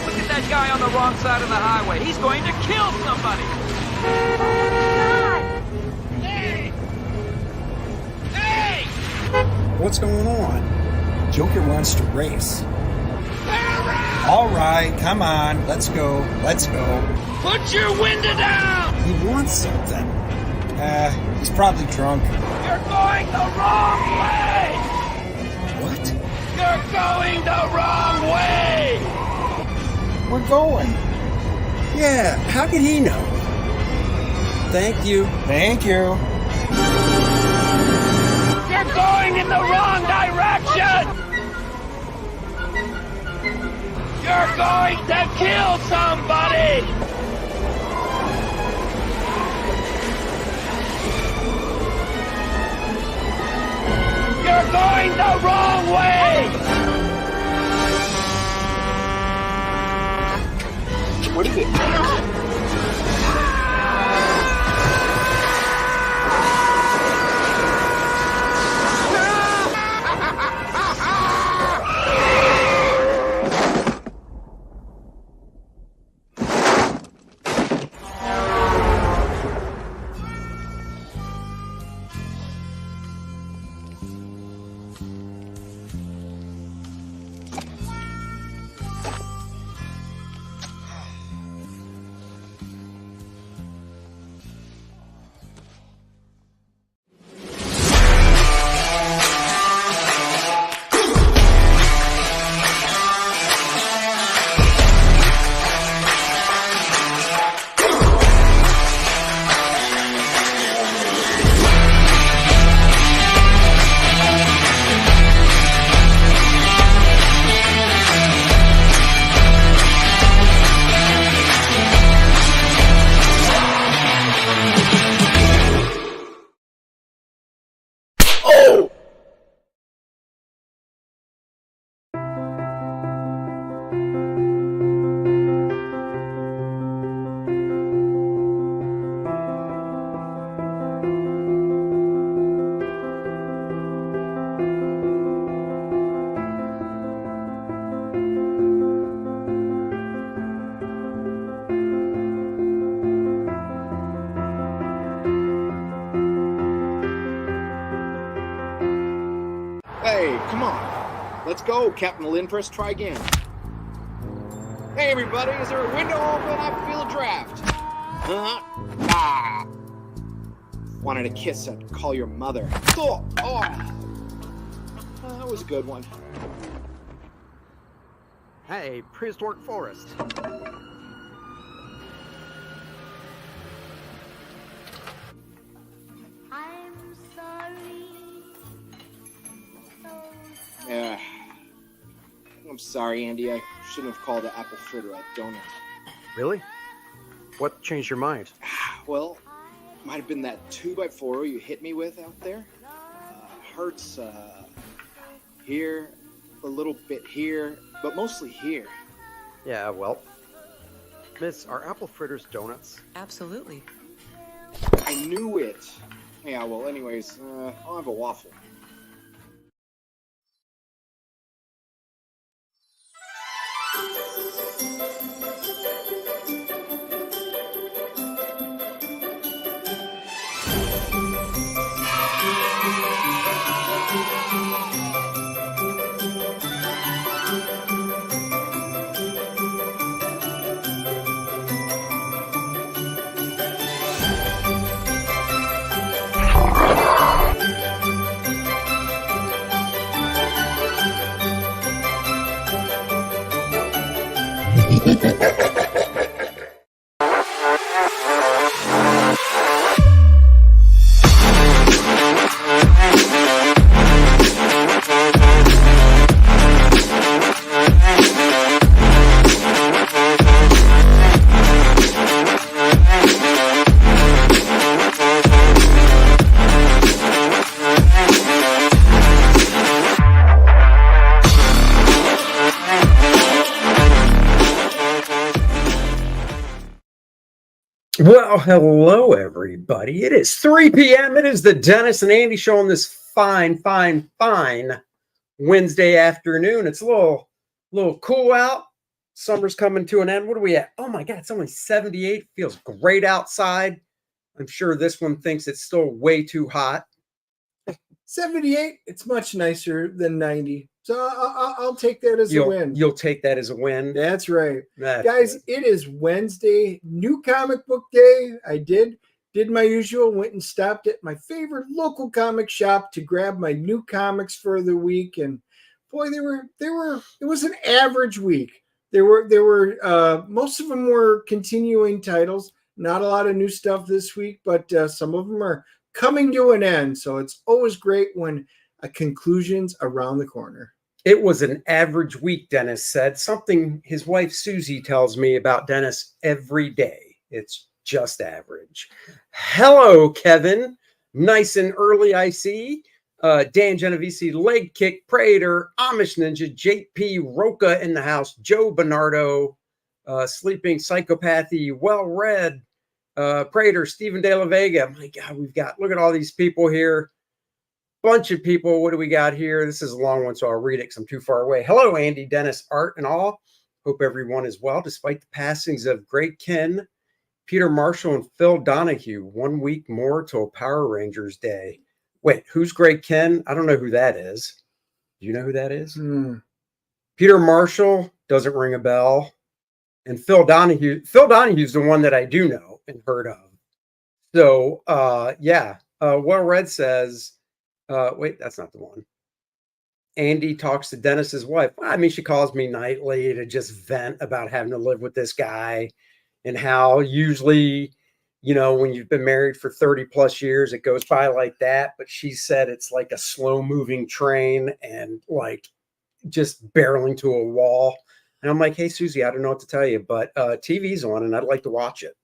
look at that guy on the wrong side of the highway. He's going to kill somebody. God! Hey! Hey! What's going on? Joker wants to race. All right, come on. Let's go. Let's go. Put your window down! He wants something. He's probably drunk. You're going the wrong way! What? You're going the wrong way! We're going. Yeah, how did he know? Thank you. Thank you. You're going in the wrong direction! You're going to kill somebody! You're going the wrong way! What is it? Hey, come on. Let's go, Captain Lindpress. Try again. Hey, everybody, is there a window open? I feel a draft. Wanted a kiss and call your mother. That was a good one. Hey, prehistoric forest. I'm sorry. Yeah. I'm sorry, Andy. I shouldn't have called the apple fritter a donut. Really? What changed your mind? Well, might have been that 2x4 you hit me with out there. Hurts here, a little bit here, but mostly here. Yeah, well, Miss, are apple fritters donuts? Absolutely. I knew it. Yeah, well, anyways, I'll have a waffle. Well, hello, everybody. It is 3 p.m. It is the Dennis and Andy show on this fine Wednesday afternoon. It's a little cool out. Summer's coming to an end. What are we at? Oh my God, it's only 78. Feels great outside. I'm sure this one thinks it's still way too hot. 78, it's much nicer than 90. So I'll take that as a win. You'll take that as a win. That's right. That's Guys, good. it is Wednesday, new comic book day. I did my usual, went and stopped at my favorite local comic shop to grab my new comics for the week. And boy, it was an average week. There were most of them were continuing titles, not a lot of new stuff this week, but some of them are coming to an end. So it's always great when a conclusion's around the corner. It was an average week, Dennis said. Something his wife Susie tells me about Dennis every day. It's just average. Hello, Kevin. Nice and early, I see. Dan Genovese, Leg Kick, Prater, Amish Ninja, JP Roca in the house, Joe Bernardo, Sleeping Psychopathy, Well Read, Prater, Stephen De La Vega. My God, look at all these people here. Bunch of people. What do we got here? This is a long one, so I'll read it because I'm too far away. Hello, Andy, Dennis, Art, and all. Hope everyone is well, despite the passings of great Ken, Peter Marshall, and Phil Donahue. 1 week more till Power Rangers Day. Wait, who's Great Ken? I don't know who that is. Do you know who that is? Peter Marshall doesn't ring a bell. And Phil Donahue's the one that I do know and heard of. So, yeah. Well Read says, wait, that's not the one. Andy talks to Dennis's wife. I mean, she calls me nightly to just vent about having to live with this guy and how usually, you know, when you've been married for 30 plus years, it goes by like that. But she said it's like a slow moving train and like just barreling to a wall. And I'm like, hey, Susie, I don't know what to tell you, but TV's on and I'd like to watch it.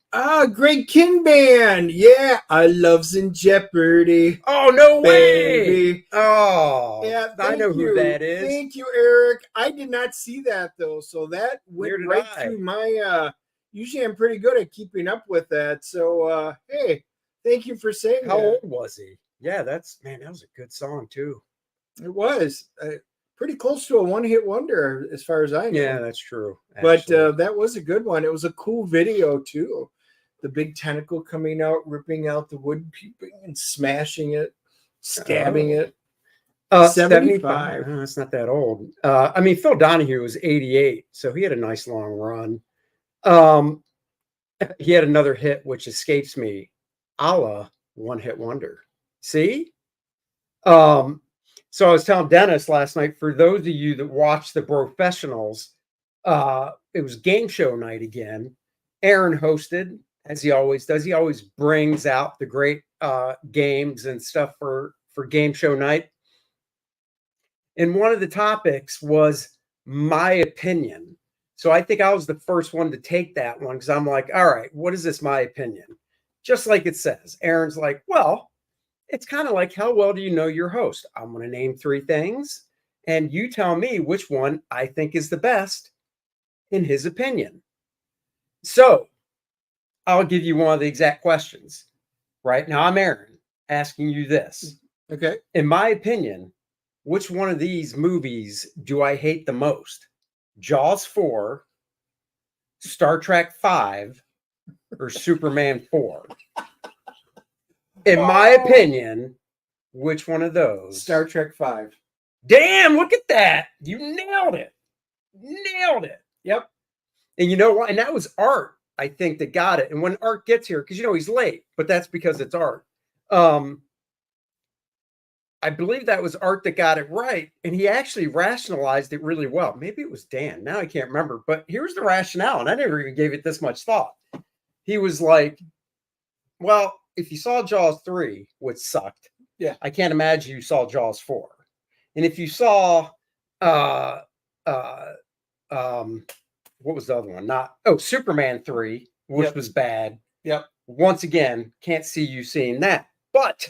Great Kin Band. Yeah, I loves in Jeopardy. Oh, no baby. way. Oh, yeah, I know who that is. Thank you, Eric. I did not see that, though. So that went right through my... usually I'm pretty good at keeping up with that. So, hey, thank you for saying that. How old was he? Yeah, that was a good song, too. It was. Pretty close to a one-hit wonder, as far as I know. Yeah, that's true. Actually. But that was a good one. It was a cool video, too. The big tentacle coming out, ripping out the wood peeping and smashing it, stabbing it. 75. Oh, that's not that old. I mean, Phil Donahue was 88, so he had a nice long run. He had another hit, which escapes me, a la one-hit wonder. See? So I was telling Dennis last night, for those of you that watch the professionals, it was game show night again. Aaron hosted, as he always does. He always brings out the great games and stuff for game show night. And one of the topics was my opinion. So I think I was the first one to take that one because I'm like, all right, what is this, my opinion? Just like it says. Aaron's like, well, it's kind of like, how well do you know your host? I'm going to name 3 things, and you tell me which one I think is the best in his opinion. So I'll give you one of the exact questions. Right now, I'm Aaron asking you this. Okay. In my opinion, which one of these movies do I hate the most? Jaws 4, Star Trek 5, or Superman 4? In my opinion, which one of those? Star Trek 5. Damn, look at that. You nailed it. Nailed it. Yep. And you know what? And that was Art, I think, that got it. And when Art gets here, because, you know, he's late, but that's because it's Art. I believe that was Art that got it right. And he actually rationalized it really well. Maybe it was Dan. Now I can't remember. But here's the rationale. And I never even gave it this much thought. He was like, well, if you saw Jaws 3, which sucked, yeah, I can't imagine you saw Jaws 4. And if you saw, what was the other one? Superman 3, which was bad. Yep. Once again, can't see you seeing that. But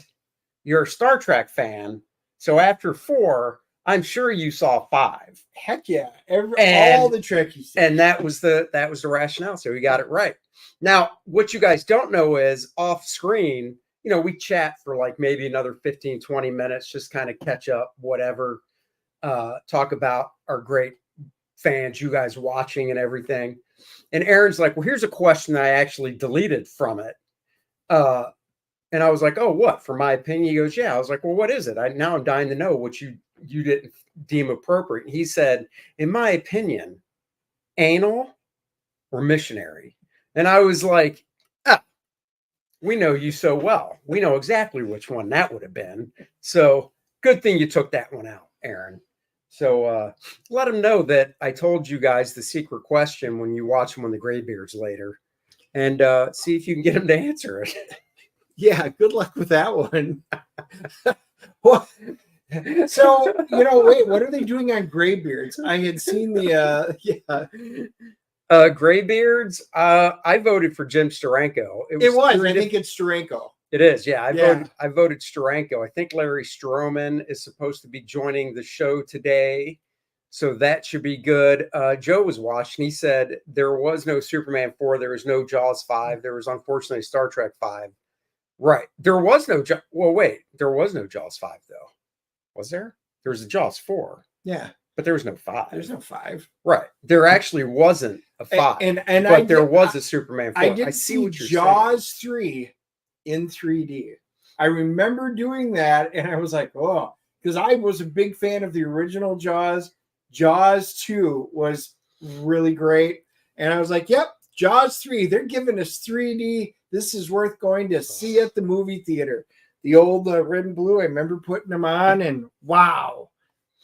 you're a Star Trek fan, so after 4, I'm sure you saw 5. Heck yeah, all the Trekkies. And that was the rationale. So we got it right. Now, what you guys don't know is off screen, you know, we chat for like maybe another 15, 20 minutes, just kind of catch up, whatever, talk about our great fans, you guys watching and everything. And Aaron's like, well, here's a question I actually deleted from it. And I was like, oh, what? For my opinion? He goes, yeah. I was like, well, what is it? Now I'm dying to know what you didn't deem appropriate. And he said, in my opinion, anal or missionary. And I was like, ah, we know you so well. We know exactly which one that would have been. So good thing you took that one out, Aaron. So let them know that I told you guys the secret question when you watch them on the Graybeards later, and see if you can get them to answer it. Yeah, good luck with that one. Well, so, wait, what are they doing on Graybeards? I had seen the, Graybeards, I voted for Jim Steranko. It was. I think it's Steranko. It is, yeah. I voted Steranko. I think Larry Stroman is supposed to be joining the show today, so that should be good. Joe was watching. He said there was no Superman 4, there was no Jaws 5, there was unfortunately Star Trek 5. Right. There was no there was no Jaws 5 though. Was there? There was a Jaws 4. Yeah. But there was no 5. There's no 5. Right. There actually wasn't a 5. But there was a Superman 4. I see what you're Jaws saying. 3 in 3D. I remember doing that and I was like, oh, because I was a big fan of the original Jaws. Jaws 2 was really great. And I was like, yep, Jaws 3, they're giving us 3D. This is worth going to see at the movie theater. The old red and blue, I remember putting them on, and wow,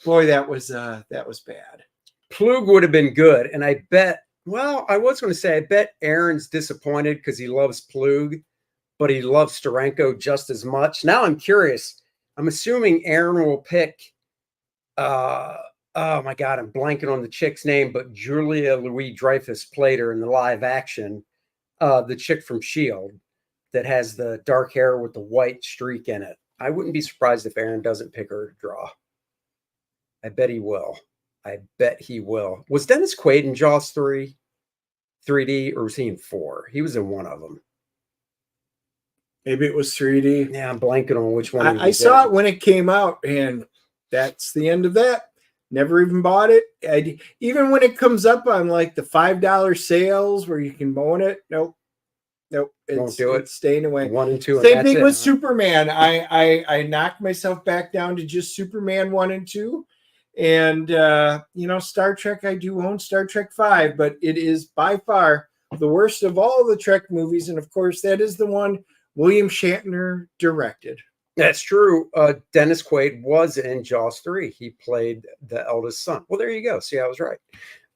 boy, that was bad. Plug would have been good, and I bet. Well, I was going to say, I bet Aaron's disappointed because he loves Plug, but he loves Steranko just as much. Now I'm curious. I'm assuming Aaron will pick. Oh my God, I'm blanking on the chick's name, but Julia Louis-Dreyfus played her in the live action. The chick from S.H.I.E.L.D. that has the dark hair with the white streak in it. I wouldn't be surprised if Aaron doesn't pick her to draw. I bet he will. Was Dennis Quaid in Jaws 3 3D, or was he in 4? He was in one of them. Maybe it was 3D. Yeah, I'm blanking on which one. I saw it when it came out, and that's the end of that. Never even bought it. Even when it comes up on like the $5 sales where you can own it, nope. Won't do it. It's staying away. 1 and 2. Same thing with Superman. I knocked myself back down to just Superman 1 and 2. And Star Trek, I do own Star Trek 5, but it is by far the worst of all the Trek movies. And of course, that is the one William Shatner directed. That's true. Dennis Quaid was in Jaws 3. He played the eldest son. Well, there you go. See, I was right.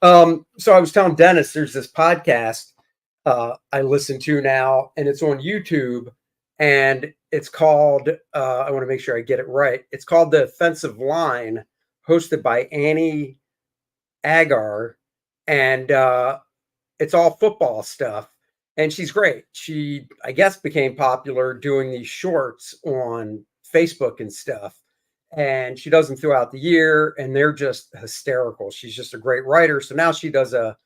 So I was telling Dennis, there's this podcast I listen to now, and it's on YouTube, and it's called, I want to make sure I get it right. It's called The Offensive Line, hosted by Annie Agar, and it's all football stuff. And she's great. She, I guess, became popular doing these shorts on Facebook and stuff. And she does them throughout the year, and they're just hysterical. She's just a great writer. So now she does a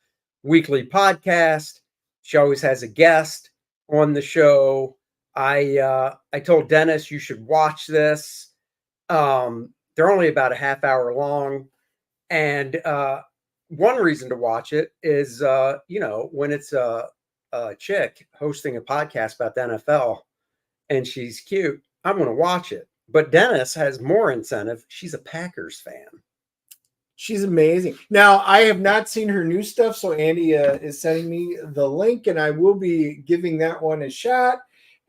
weekly podcast. She always has a guest on the show. I told Dennis you should watch this. They're only about a half hour long. And one reason to watch it is, when it's a chick hosting a podcast about the NFL and she's cute, I'm going to watch it. But Dennis has more incentive. She's a Packers fan. She's amazing. Now, I have not seen her new stuff, so Andy is sending me the link, and I will be giving that one a shot.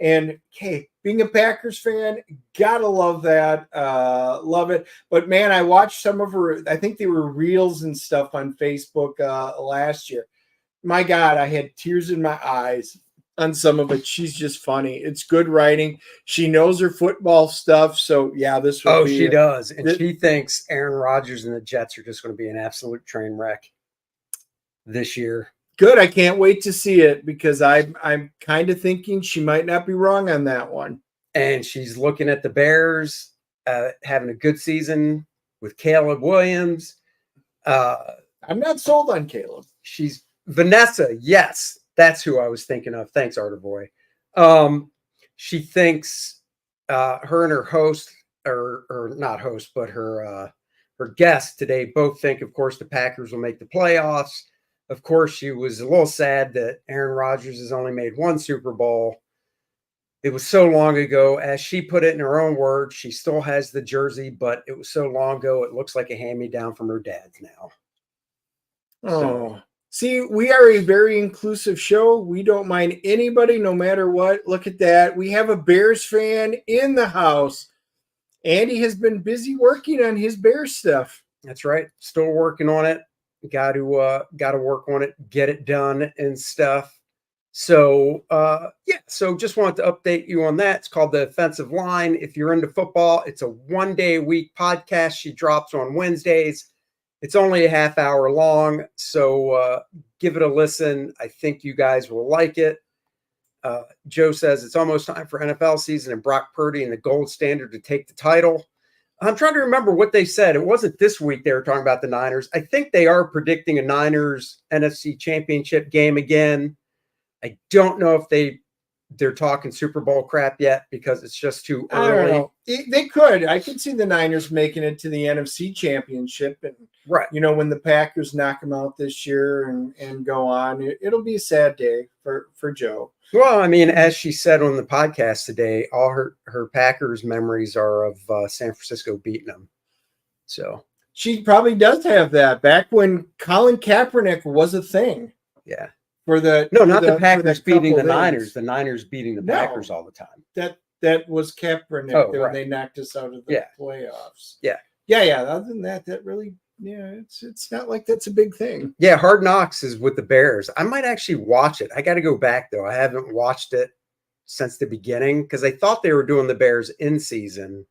And, hey, being a Packers fan, gotta love that. Love it. But, man, I watched some of her, I think they were reels and stuff on Facebook last year. My God, I had tears in my eyes on some of it. She's just funny. It's good writing. She knows her football stuff. So, yeah, this will be... she does. And she thinks Aaron Rodgers and the Jets are just going to be an absolute train wreck this year. Good. I can't wait to see it because I'm kind of thinking she might not be wrong on that one. And she's looking at the Bears having a good season with Caleb Williams. I'm not sold on Caleb. She's Vanessa. Yes, that's who I was thinking of. Thanks, Arter Boy. She thinks her and her host, or not host, but her her guests today both think, of course, the Packers will make the playoffs. Of course, she was a little sad that Aaron Rodgers has only made one Super Bowl. It was so long ago. As she put it in her own words, she still has the jersey, but it was so long ago, it looks like a hand-me-down from her dad's now. Oh, see, we are a very inclusive show. We don't mind anybody, no matter what. Look at that. We have a Bears fan in the house. Andy has been busy working on his Bears stuff. That's right. Still working on it. Got to work on it, get it done and stuff. So, so just wanted to update you on that. It's called The Offensive Line. If you're into football, it's a 1-day-a-week podcast. She drops on Wednesdays. It's only a half hour long, so give it a listen. I think you guys will like it. Joe says it's almost time for NFL season and Brock Purdy and the gold standard to take the title. I'm trying to remember what they said. It wasn't this week they were talking about the Niners. I think they are predicting a Niners NFC Championship game again. I don't know if they're talking Super Bowl crap yet because it's just too early. I don't know. They could. I could see the Niners making it to the NFC Championship, and right. When the Packers knock them out this year and go on, it'll be a sad day for Joe. Well, I mean, as she said on the podcast today, all her Packers memories are of San Francisco beating them. So she probably does have that back when Colin Kaepernick was a thing. Yeah. Not the Packers beating the Niners. The Niners beating the Packers all the time. That was Kaepernick when they knocked us out of the playoffs. Yeah. Other than that really, it's not like that's a big thing. Yeah, Hard Knocks is with the Bears. I might actually watch it. I got to go back though. I haven't watched it since the beginning because I thought they were doing the Bears in season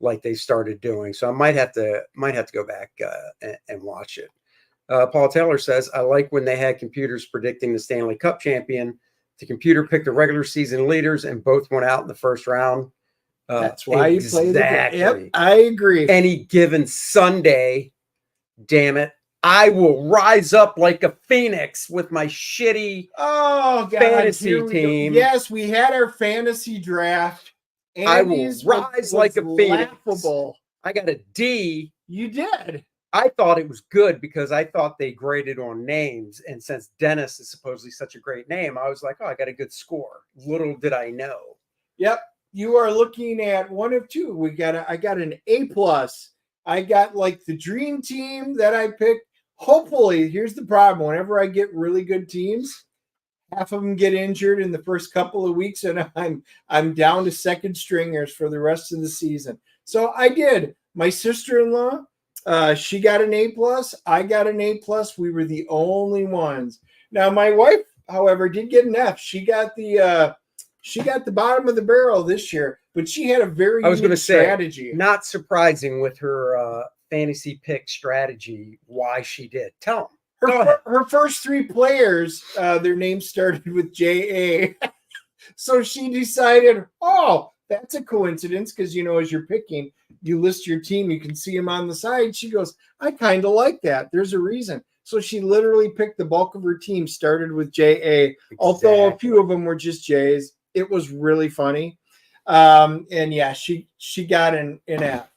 like they started doing. So I might have to go back and watch it. Paul Taylor says, I like when they had computers predicting the Stanley Cup champion. The computer picked the regular season leaders and both went out in the first round. That's why you play the game. Yep, I agree. Any given Sunday, damn it, I will rise up like a phoenix with my shitty fantasy team. Yes, we had our fantasy draft. Andy's I will rise like a phoenix. Laughable. I got a D. You did. I thought it was good because I thought they graded on names. And since Dennis is supposedly such a great name, I was like, I got a good score. Little did I know. Yep. You are looking at one of two. I got an A+. I got like the dream team that I picked. Hopefully, here's the problem. Whenever I get really good teams, half of them get injured in the first couple of weeks, and I'm down to second stringers for the rest of the season. So I did. My sister-in-law, she got an A+. I got an A+. We were the only ones. Now, my wife, however, did get an F. She got the bottom of the barrel this year, but she had a very unique strategy. Not surprising with her fantasy pick strategy, why she did. Tell them. Her first three players, their names started with J.A. So she decided, that's a coincidence because, as you're picking, you list your team, you can see them on the side. She goes, I kind of like that. There's a reason. So she literally picked the bulk of her team, started with J.A., although a few of them were just J's. It was really funny. She got an F.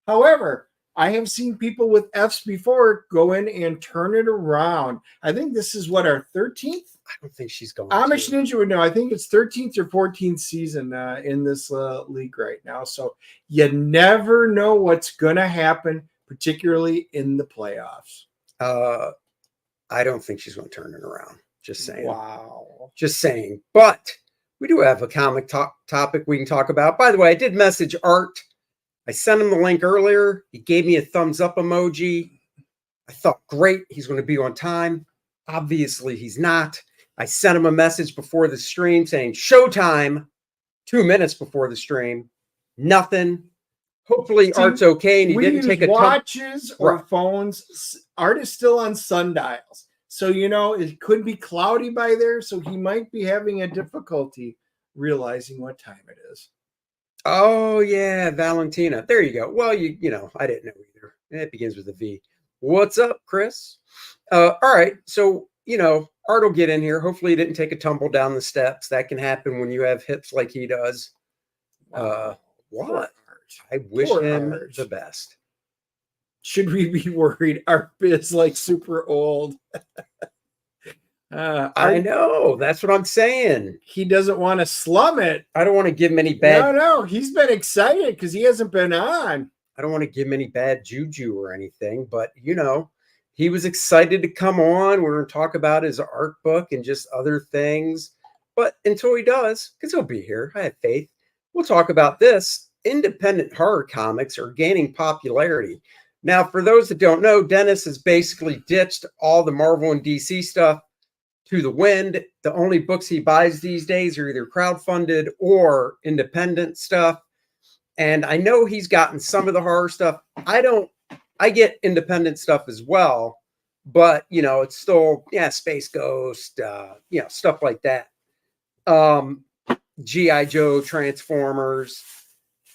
However, I have seen people with Fs before go in and turn it around. I think this is our 13th? I don't think she's going Amish Ninja would know. I think it's 13th or 14th season in this league right now. So you never know what's going to happen, particularly in the playoffs. I don't think she's going to turn it around. Just saying. Wow. Just saying. But we do have a comic topic we can talk about. By the way, I did message Art. I sent him the link earlier. He gave me a thumbs up emoji. I thought, great, he's going to be on time. Obviously, he's not. I sent him a message before the stream saying, showtime, 2 minutes before the stream. Nothing. Hopefully, Art's okay, and he didn't take a watches or phones. Art is still on sundials. So, it could be cloudy by there, so he might be having a difficulty realizing what time it is. Oh, yeah, Valentina. There you go. Well, I didn't know either. It begins with a V. What's up, Chris? All right. So, Art will get in here. Hopefully he didn't take a tumble down the steps. That can happen when you have hips like he does. What? I wish him the best. Should we be worried? Art is like super old. I know. That's what I'm saying. He doesn't want to slum it. I don't want to give him any bad. No. He's been excited because he hasn't been on. I don't want to give him any bad juju or anything, but he was excited to come on. We're going to talk about his art book and just other things. But until he does, because he'll be here, I have faith, we'll talk about this. Independent horror comics are gaining popularity. Now, for those that don't know, Dennis has basically ditched all the Marvel and DC stuff to the wind. The only books he buys these days are either crowdfunded or independent stuff. And I know he's gotten some of the horror stuff. I get independent stuff as well, but it's still, Space Ghost, stuff like that. G.I. Joe, Transformers.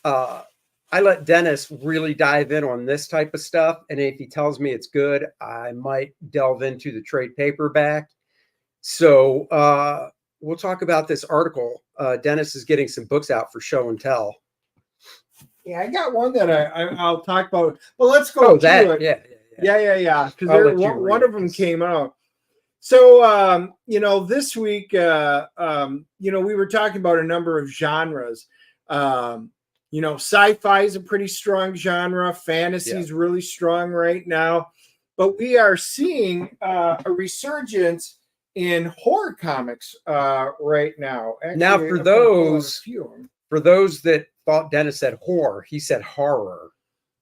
I let Dennis really dive in on this type of stuff. And if he tells me it's good, I might delve into the trade paperback. So we'll talk about this article. Dennis is getting some books out for show and tell. Yeah, I got one that I'll talk about. Well, let's go to it. Yeah. Because one of them came out. So, this week, we were talking about a number of genres. Sci-fi is a pretty strong genre. Fantasy is really strong right now. But we are seeing a resurgence in horror comics right now. Actually, now, for those that thought Dennis said horror, he said horror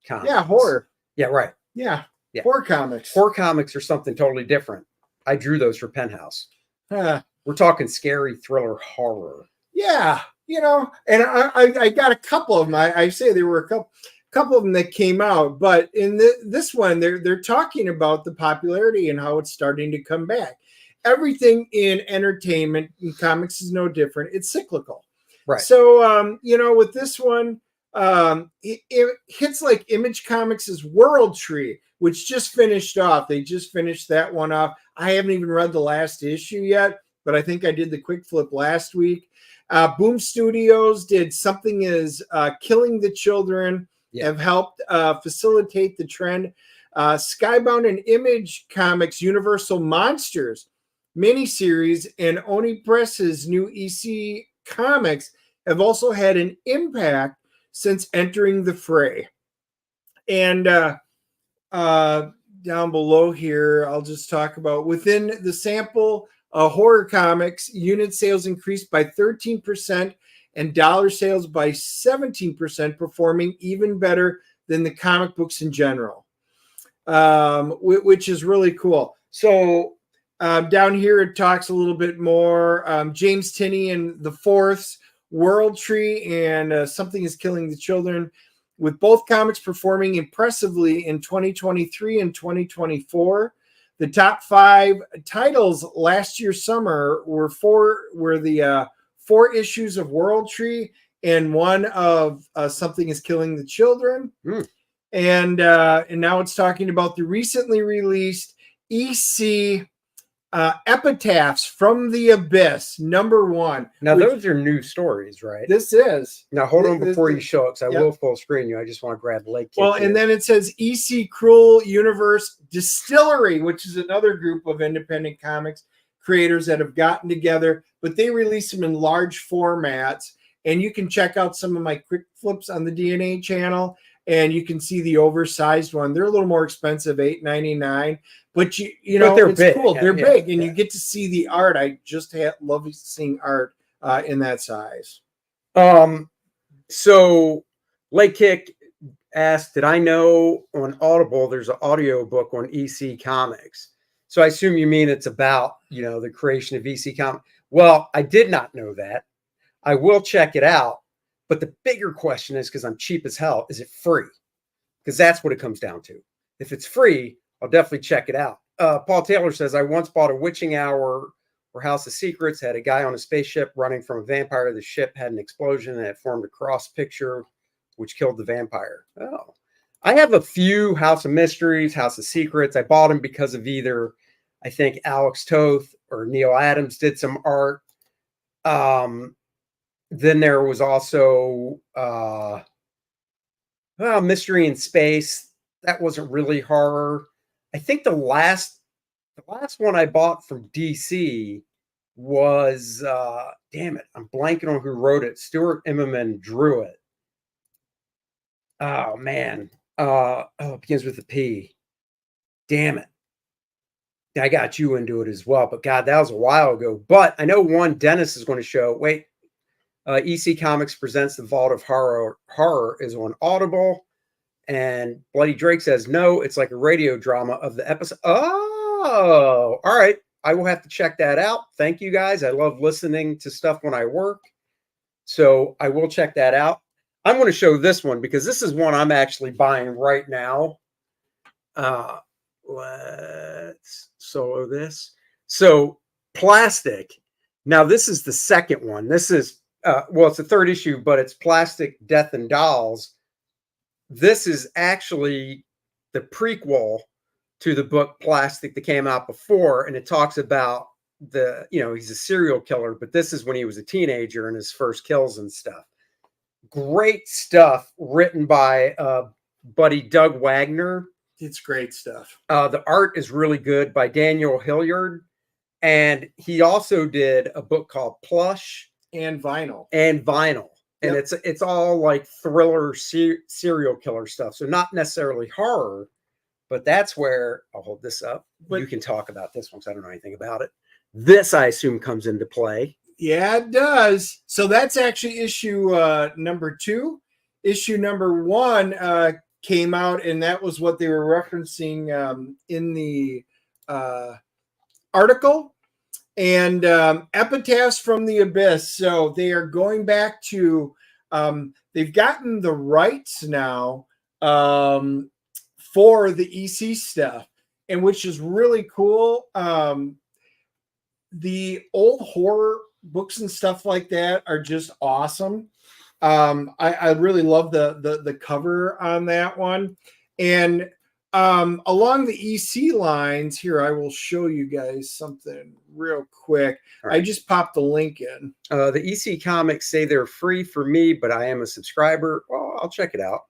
comics. Yeah, horror. Yeah, right. Yeah. Horror comics. Horror comics are something totally different. I drew those for Penthouse. We're talking scary thriller horror. Yeah, and I got a couple of them. I say there were a couple of them that came out, but in this one, they're talking about the popularity and how it's starting to come back. Everything in entertainment and comics is no different. It's cyclical. Right. So, with this one, it hits like Image Comics' World Tree, which just finished off. They just finished that one off. I haven't even read the last issue yet, but I think I did the quick flip last week. Boom Studios did Something Is Killing the Children, have helped facilitate the trend. Skybound and Image Comics Universal Monsters miniseries and Oni Press's new EC Comics have also had an impact since entering the fray. And down below here, I'll just talk about within the sample horror comics, unit sales increased by 13% and dollar sales by 17%, performing even better than the comic books in general, which is really cool. So down here, it talks a little bit more. James Tinney and the Fourth's World Tree and Something Is Killing the Children, with both comics performing impressively in 2023 and 2024. The top 5 titles last year summer were the 4 issues of World Tree and 1 of Something Is Killing the Children. And now it's talking about the recently released EC Epitaphs from the Abyss, #1. Now, those are new stories, right? This is. Now, hold on before you show it, because I will full screen you. I just want to grab Lake. Well, and then it says EC Cruel Universe Distillery, which is another group of independent comics creators that have gotten together, but they release them in large formats. And you can check out some of my quick flips on the DNA channel, and you can see the oversized one. They're a little more expensive, $8.99. But but they're it's big. cool. They're big, and you get to see the art. I just love seeing art in that size. So Lake Kick asked, did I know on Audible there's an audio book on EC Comics? So I assume you mean it's about, the creation of EC Comics. Well, I did not know that. I will check it out. But the bigger question is, because I'm cheap as hell, is it free? Because that's what it comes down to. If it's free, I'll definitely check it out. Paul Taylor says, I once bought a Witching Hour or House of Secrets, had a guy on a spaceship running from a vampire. The ship had an explosion and it formed a cross picture, which killed the vampire. Oh, I have a few House of Mysteries, House of Secrets. I bought them because of either, I think, Alex Toth or Neil Adams did some art. Then there was also Mystery in Space. that wasn't really horror. I think the last one I bought from DC was damn it, I'm blanking on who wrote it. Stuart Immonen drew it. Oh man. It begins with a P. Damn it. I got you into it as well, but God, that was a while ago. But I know one Dennis is going to show. Wait, EC Comics presents The Vault of Horror. Horror is on Audible, and Bloody Drake says no. It's like a radio drama of the episode. Oh, all right. I will have to check that out. Thank you guys. I love listening to stuff when I work, so I will check that out. I'm going to show this one because this is one I'm actually buying right now. Let's solo this. So Plastic. Now this is the second one. This is well, it's the third issue, but it's Plastic, Death and Dolls. This is actually the prequel to the book Plastic that came out before, and it talks about he's a serial killer, but this is when he was a teenager and his first kills and stuff. Great stuff written by buddy Doug Wagner. It's great stuff. The art is really good by Daniel Hilliard. And he also did a book called Plush. And Vinyl. And Yep. it's all like thriller serial killer stuff. So not necessarily horror, but that's where I'll hold this up. But you can talk about this one because I don't know anything about it. This, I assume, comes into play. Yeah, it does. So that's actually issue number 2. Issue number 1 came out, and that was what they were referencing in the article. And Epitaphs from the Abyss. So they are going back to, they've gotten the rights now for the EC stuff, and which is really cool. The old horror books and stuff like that are just awesome. I really love the cover on that one. And along the EC lines here, I will show you guys something real quick. Right. I just popped the link in. The EC Comics say they're free for me, but I am a subscriber. Well, I'll check it out.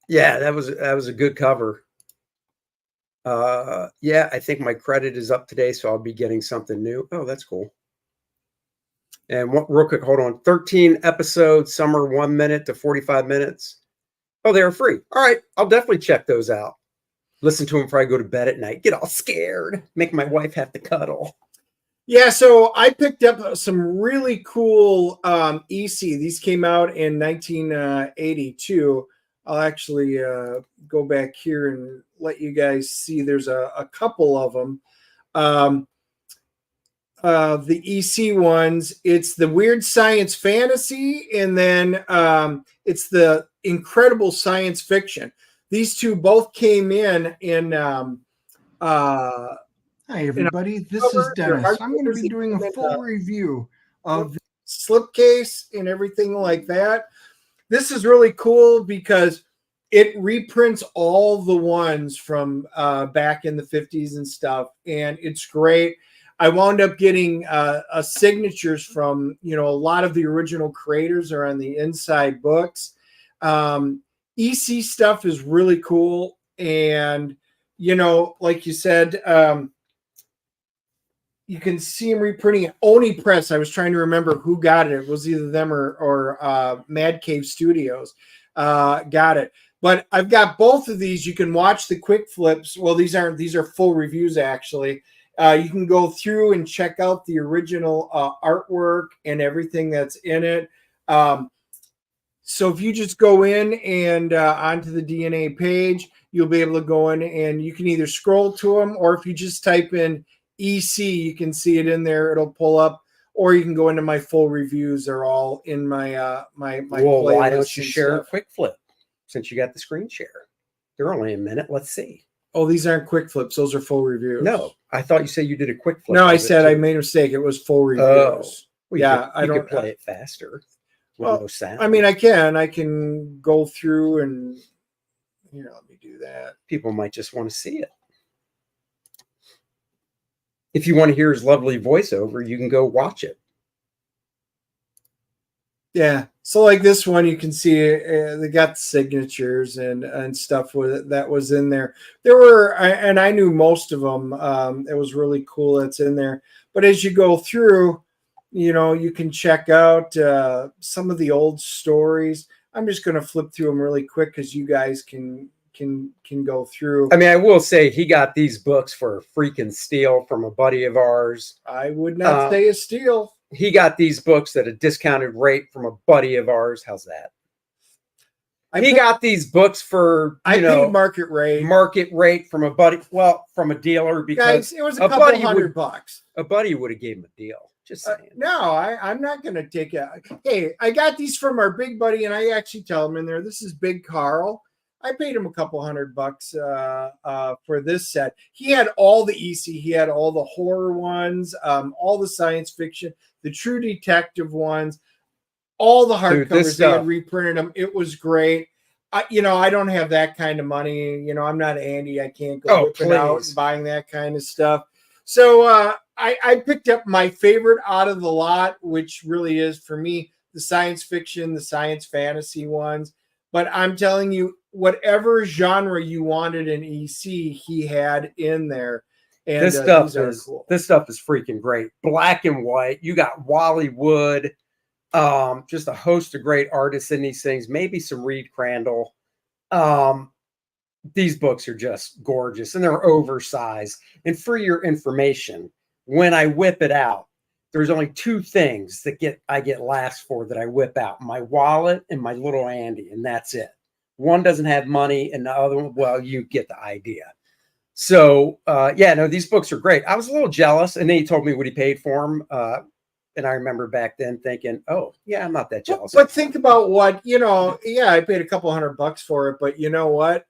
Yeah, that was a good cover. Yeah, I think my credit is up today, so I'll be getting something new. Oh, that's cool. And real quick, hold on. 13 episodes. Some are 1 minute to 45 minutes. Oh, they're free. All right. I'll definitely check those out. Listen to them before I go to bed at night. Get all scared. Make my wife have to cuddle. Yeah, so I picked up some really cool EC. These came out in 1982. I'll actually go back here and let you guys see. There's a couple of them. The EC ones, it's the weird science fantasy, and then it's the incredible science fiction. These two both came in. Hi, everybody. This is Dennis. I'm going to be doing a full review of the slipcase and everything like that. This is really cool because it reprints all the ones from back in the 50s and stuff, and it's great. I wound up getting signatures from, a lot of the original creators are on the inside books. EC stuff is really cool. And, like you said, you can see them reprinting it. Oni Press. I was trying to remember who got it. It was either them or Mad Cave Studios got it. But I've got both of these. You can watch the quick flips. Well, these are full reviews, actually. You can go through and check out the original artwork and everything that's in it. So if you just go in and onto the DNA page, you'll be able to go in and you can either scroll to them, or if you just type in EC, you can see it in there. It'll pull up, or you can go into my full reviews. They're all in my my well, why don't you share a quick flip since you got the screen share? They're only a minute. Let's see. Oh, these aren't quick flips. Those are full reviews. No, I thought you said you did a quick flip. No, I said I made a mistake. It was full reviews. Oh, well, yeah, I don't play it faster. Well, no sound. I mean, I can go through and here. Let me do that. People might just want to see it. If you want to hear his lovely voiceover, you can go watch it. Yeah. So like this one, you can see they got signatures and stuff with it that was in there. There were, and I knew most of them. It was really cool that's in there. But as you go through, you can check out some of the old stories. I'm just going to flip through them really quick because you guys can go through. I mean, I will say he got these books for a freaking steal from a buddy of ours. I would not say a steal. He got these books at a discounted rate from a buddy of ours. How's that? He got these books for paid market rate from a buddy. Well, from a dealer, because guys, it was a couple $100. A buddy would have gave him a deal. Just saying. No, I'm not going to take it. Hey, I got these from our big buddy, and I actually tell him in there, this is Big Carl. I paid him a couple $100 for this set. He had all the EC. He had all the horror ones, all the science fiction, the true detective ones, all the hardcovers. They had reprinted them. It was great. I don't have that kind of money. I'm not Andy. I can't go whipping out and buying that kind of stuff. So I picked up my favorite out of the lot, which really is for me the science fiction, the science fantasy ones. But I'm telling you, whatever genre you wanted in EC, he had in there. And this stuff is freaking great. Black and white. You got Wally Wood, just a host of great artists in these things. Maybe some Reed Crandall. These books are just gorgeous, and they're oversized. And for your information, when I whip it out, there's only two things that I get last for that I whip out: my wallet and my little Andy, and that's it. One doesn't have money, and the other one, well, you get the idea. So, these books are great. I was a little jealous, and then he told me what he paid for them. And I remember back then thinking, oh, yeah, I'm not that jealous. But think about what, I paid a couple $100 for it, but you know what?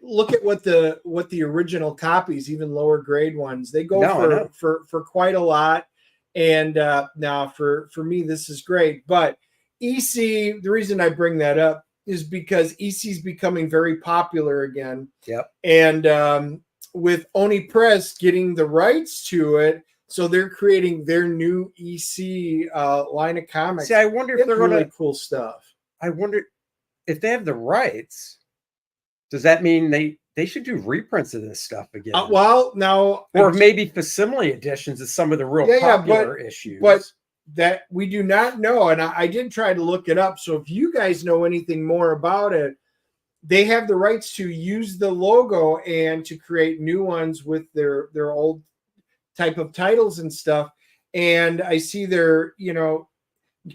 Look at what the original copies, even lower grade ones, they go for quite a lot. And now for me, this is great. But EC, the reason I bring that up is because EC is becoming very popular again. Yep. And with Oni Press getting the rights to it, so they're creating their new EC line of comics. See, I wonder if they're really cool stuff. I wonder if they have the rights. Does that mean they should do reprints of this stuff again? Or maybe facsimile editions of some of the real popular issues. But that we do not know, and I did try to look it up. So if you guys know anything more about it, they have the rights to use the logo and to create new ones with their old type of titles and stuff. And I see they're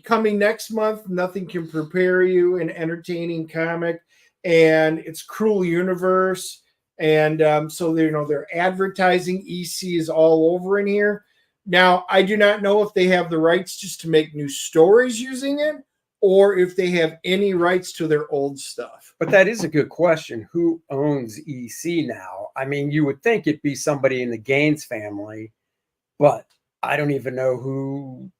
coming next month. Nothing Can Prepare You, an entertaining comic, and it's Cruel Universe. And so they're advertising. EC is all over in here. Now, I do not know if they have the rights just to make new stories using it, or if they have any rights to their old stuff. But that is a good question. Who owns EC now? I mean, you would think it'd be somebody in the Gaines family, but I don't even know who,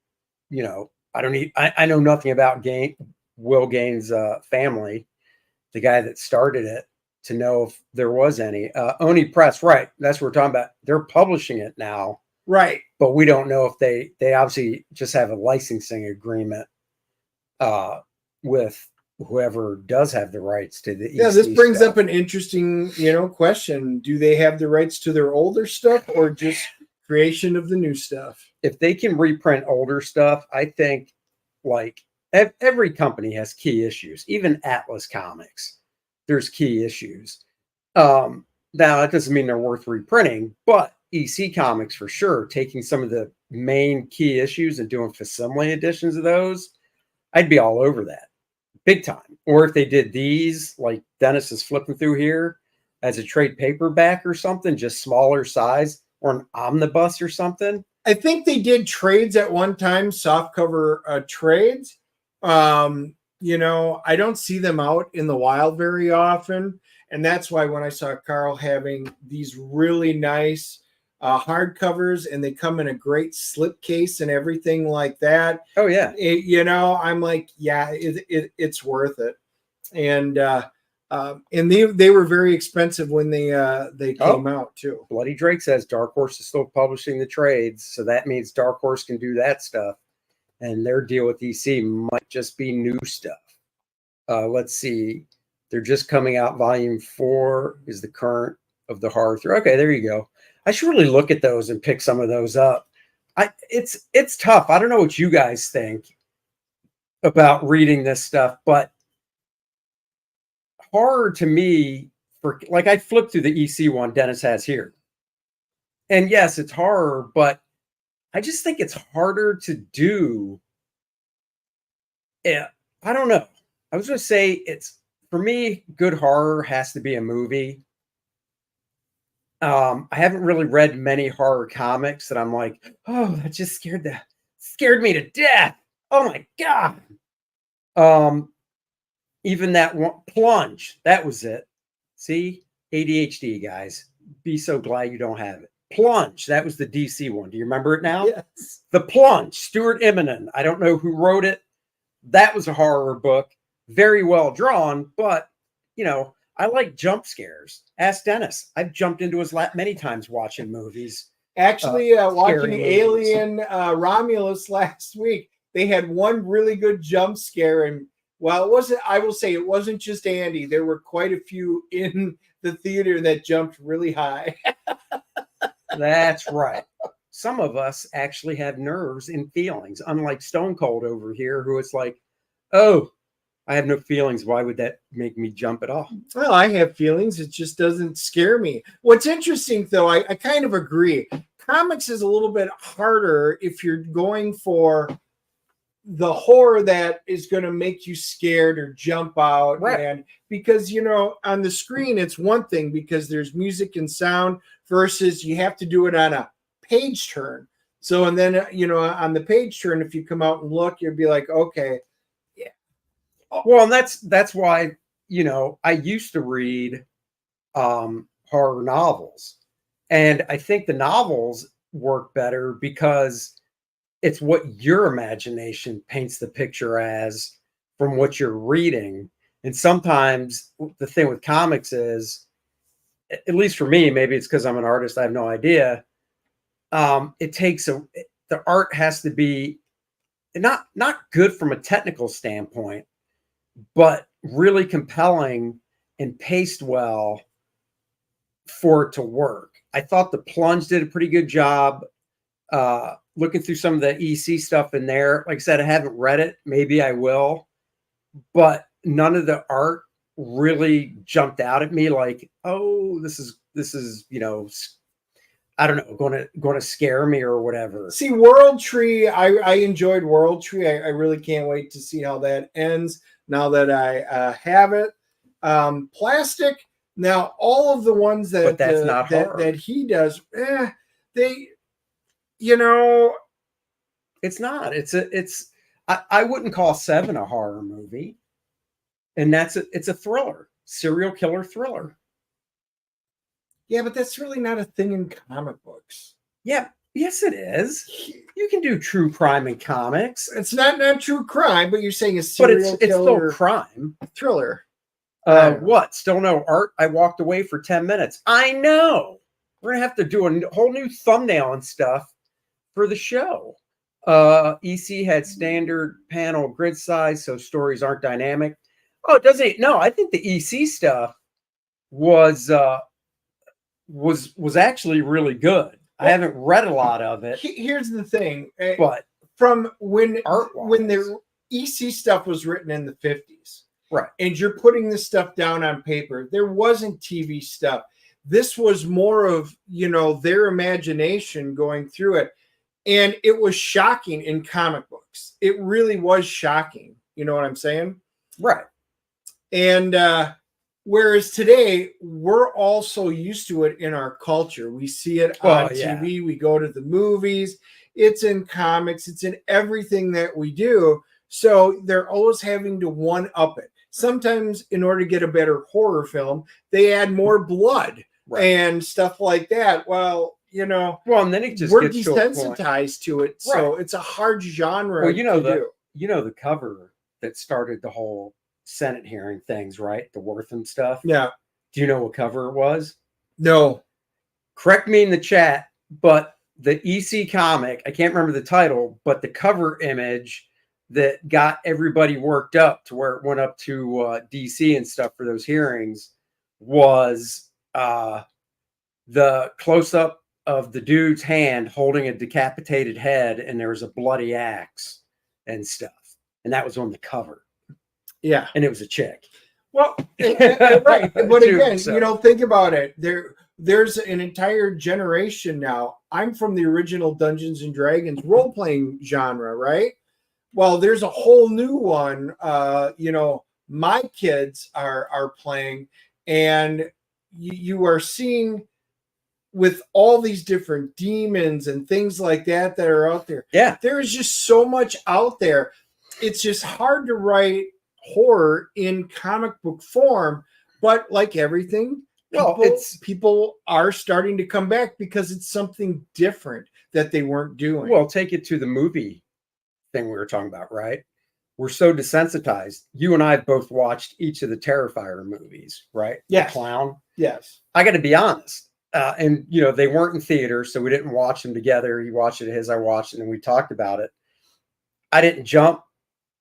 I know nothing about Will Gaines' family, the guy that started it, to know if there was any. Oni Press, right. That's what we're talking about. They're publishing it now. Right. But we don't know if they obviously just have a licensing agreement with whoever does have the rights to the EC. Yeah, this brings up an interesting, question. Do they have the rights to their older stuff or just creation of the new stuff? If they can reprint older stuff, I think every company has key issues. Even Atlas Comics, there's key issues. Now, that doesn't mean they're worth reprinting, but EC Comics for sure, taking some of the main key issues and doing facsimile editions of those, I'd be all over that. Big time. Or if they did these, like Dennis is flipping through here, as a trade paperback or something, just smaller size, or an omnibus or something. I think they did trades at one time, softcover trades. I don't see them out in the wild very often. And that's why when I saw Carl having these really nice hardcovers, and they come in a great slipcase and everything like that. Oh yeah. I'm like, yeah, it's worth it. And they were very expensive when they came out too. Bloody Drake says Dark Horse is still publishing the trades, so that means Dark Horse can do that stuff. and their deal with EC might just be new stuff. Let's see. They're just coming out. Volume 4 is the current of the horror through. Okay, there you go. I should really look at those and pick some of those up. It's tough. I don't know what you guys think about reading this stuff, but horror to me, for like, I flipped through the EC one Dennis has here. And yes, it's horror, but I just think it's harder to do. Yeah, I don't know. I was going to say, it's, for me, good horror has to be a movie. I haven't really read many horror comics that I'm like, oh, that just scared me to death. Oh my God. Even that one, Plunge, that was it. See, ADHD, guys. Be so glad you don't have it. Plunge, that was the DC one. Do you remember it now? Yes. The Plunge, Stuart Immonen. I don't know who wrote it. That was a horror book. Very well drawn, but, you know, I like jump scares. Ask Dennis. I've jumped into his lap many times watching movies. Actually, watching scary movies. Alien Romulus last week, they had one really good jump scare. And while it wasn't, I will say it wasn't just Andy. There were quite a few in the theater that jumped really high. That's right. Some of us actually have nerves and feelings, unlike Stone Cold over here, who is like, oh, I have no feelings. Why would that make me jump at all? Well, I have feelings. It just doesn't scare me. What's interesting, though, I kind of agree. Comics is a little bit harder if you're going for the horror that is going to make you scared or jump out. Right. And because, you know, on the screen, it's one thing because there's music and sound versus you have to do it on a page turn. So, and then, you know, on the page turn, if you come out and look, you'd be like, okay. Well, and that's why, you know, I used to read horror novels, and I think the novels work better because it's what your imagination paints the picture as from what you're reading. And sometimes the thing with comics is, at least for me, maybe it's because I'm an artist, I have no idea. It takes the art has to be not good from a technical standpoint, but really compelling and paced well for it to work. I thought The Plunge did a pretty good job. Looking through some of the EC stuff in there, like I said, I haven't read it. Maybe I will, but none of the art really jumped out at me like, oh, this is, you know, I don't know, going to scare me or whatever. See, World Tree, I enjoyed World Tree. I really can't wait to see how that ends now that I have it. Plastic, now all of the ones that but that's not horror. that he does, they, you know, it's not. I wouldn't call Seven a horror movie, and it's a thriller, serial killer thriller. Yeah, but that's really not a thing in comic books. Yeah, yes, it is. You can do true crime in comics. It's not true crime, but you're saying a serial it's still killer crime. Thriller. What? Still no art? I walked away for 10 minutes. I know. We're gonna have to do a whole new thumbnail and stuff for the show. EC had standard panel grid size, so stories aren't dynamic. Oh, does it? No, I think the EC stuff was actually really good. I haven't read a lot of it. Here's the thing, but from when art-wise, the EC stuff was written in the 50s, right, and you're putting this stuff down on paper, there wasn't TV stuff. This was more of, you know, their imagination going through it, and it was shocking in comic books. It really was shocking. You know what I'm saying? Right. And whereas today, we're all so used to it in our culture. We see it on TV. We go to the movies. It's in comics. It's in everything that we do. So they're always having to one-up it. Sometimes in order to get a better horror film, they add more blood and stuff like that. Well, you know, and then it just we're gets desensitized to it. So it's a hard genre to do. You know the cover that started the whole Senate hearing things, right? The Wortham stuff. Yeah. Do you know what cover it was? No. Correct me in the chat, but the EC comic, I can't remember the title, but the cover image that got everybody worked up to where it went up to DC and stuff for those hearings was the close-up of the dude's hand holding a decapitated head, and there was a bloody axe and stuff. And that was on the cover. Yeah. And it was a chick. Well, right. But again, So- think about it. There's an entire generation now. I'm from the original Dungeons and Dragons role-playing genre, right? Well, there's a whole new one. My kids are playing, and you are seeing with all these different demons and things like that are out there. Yeah. There is just so much out there. It's just hard to write horror in comic book form, but like everything, people are starting to come back because it's something different that they weren't doing. Well, take it to the movie thing we were talking about, right? We're so desensitized. You and I both watched each of the Terrifier movies, right? Yes. The Clown. Yes. I got to be honest. And they weren't in theaters, so we didn't watch them together. He watched it his, I watched it, and we talked about it. I didn't jump.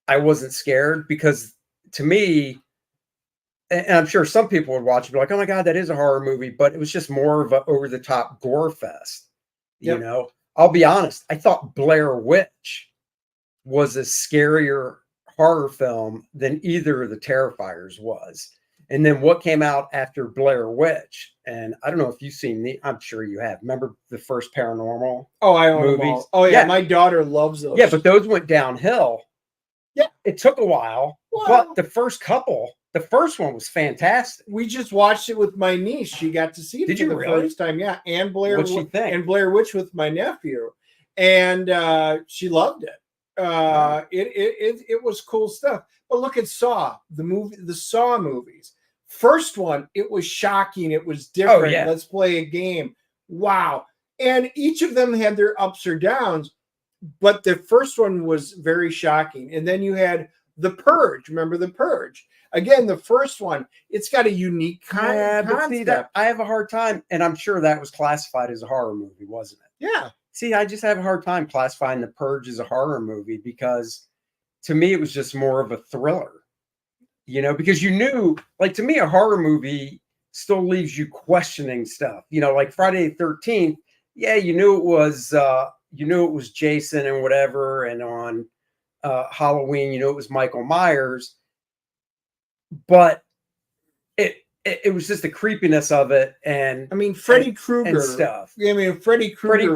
I wasn't scared because to me, and I'm sure some people would watch it and be like, oh my God, that is a horror movie, but it was just more of a over the top gore fest. Yep. I'll be honest. I thought Blair Witch was a scarier horror film than either of the Terrifiers was. And then what came out after Blair Witch? And I don't know if you've seen I'm sure you have. Remember the first Paranormal? Oh, I own movies? them all. Oh yeah, my daughter loves those. Yeah, but those went downhill. Yeah. It took a while, but the first one was fantastic. We just watched it with my niece. She got to see it for the first time. Yeah, and What'd she think? And Blair Witch with my nephew, and she loved it. It was cool stuff. But look at Saw, the Saw movies. First one, it was shocking. It was different. Oh, yeah. Let's play a game. Wow. And each of them had their ups or downs, but the first one was very shocking. And then you had The Purge. Remember The Purge? Again, the first one, it's got a unique concept. But see, that I have a hard time, and I'm sure that was classified as a horror movie, wasn't it? Yeah. See, I just have a hard time classifying The Purge as a horror movie because to me, it was just more of a thriller, because you knew, like, to me, a horror movie still leaves you questioning stuff, like Friday the 13th. Yeah. You knew it was Jason and whatever. And on Halloween, it was Michael Myers, but it was just the creepiness of it, and I mean Freddy Krueger and stuff. I mean Freddy Krueger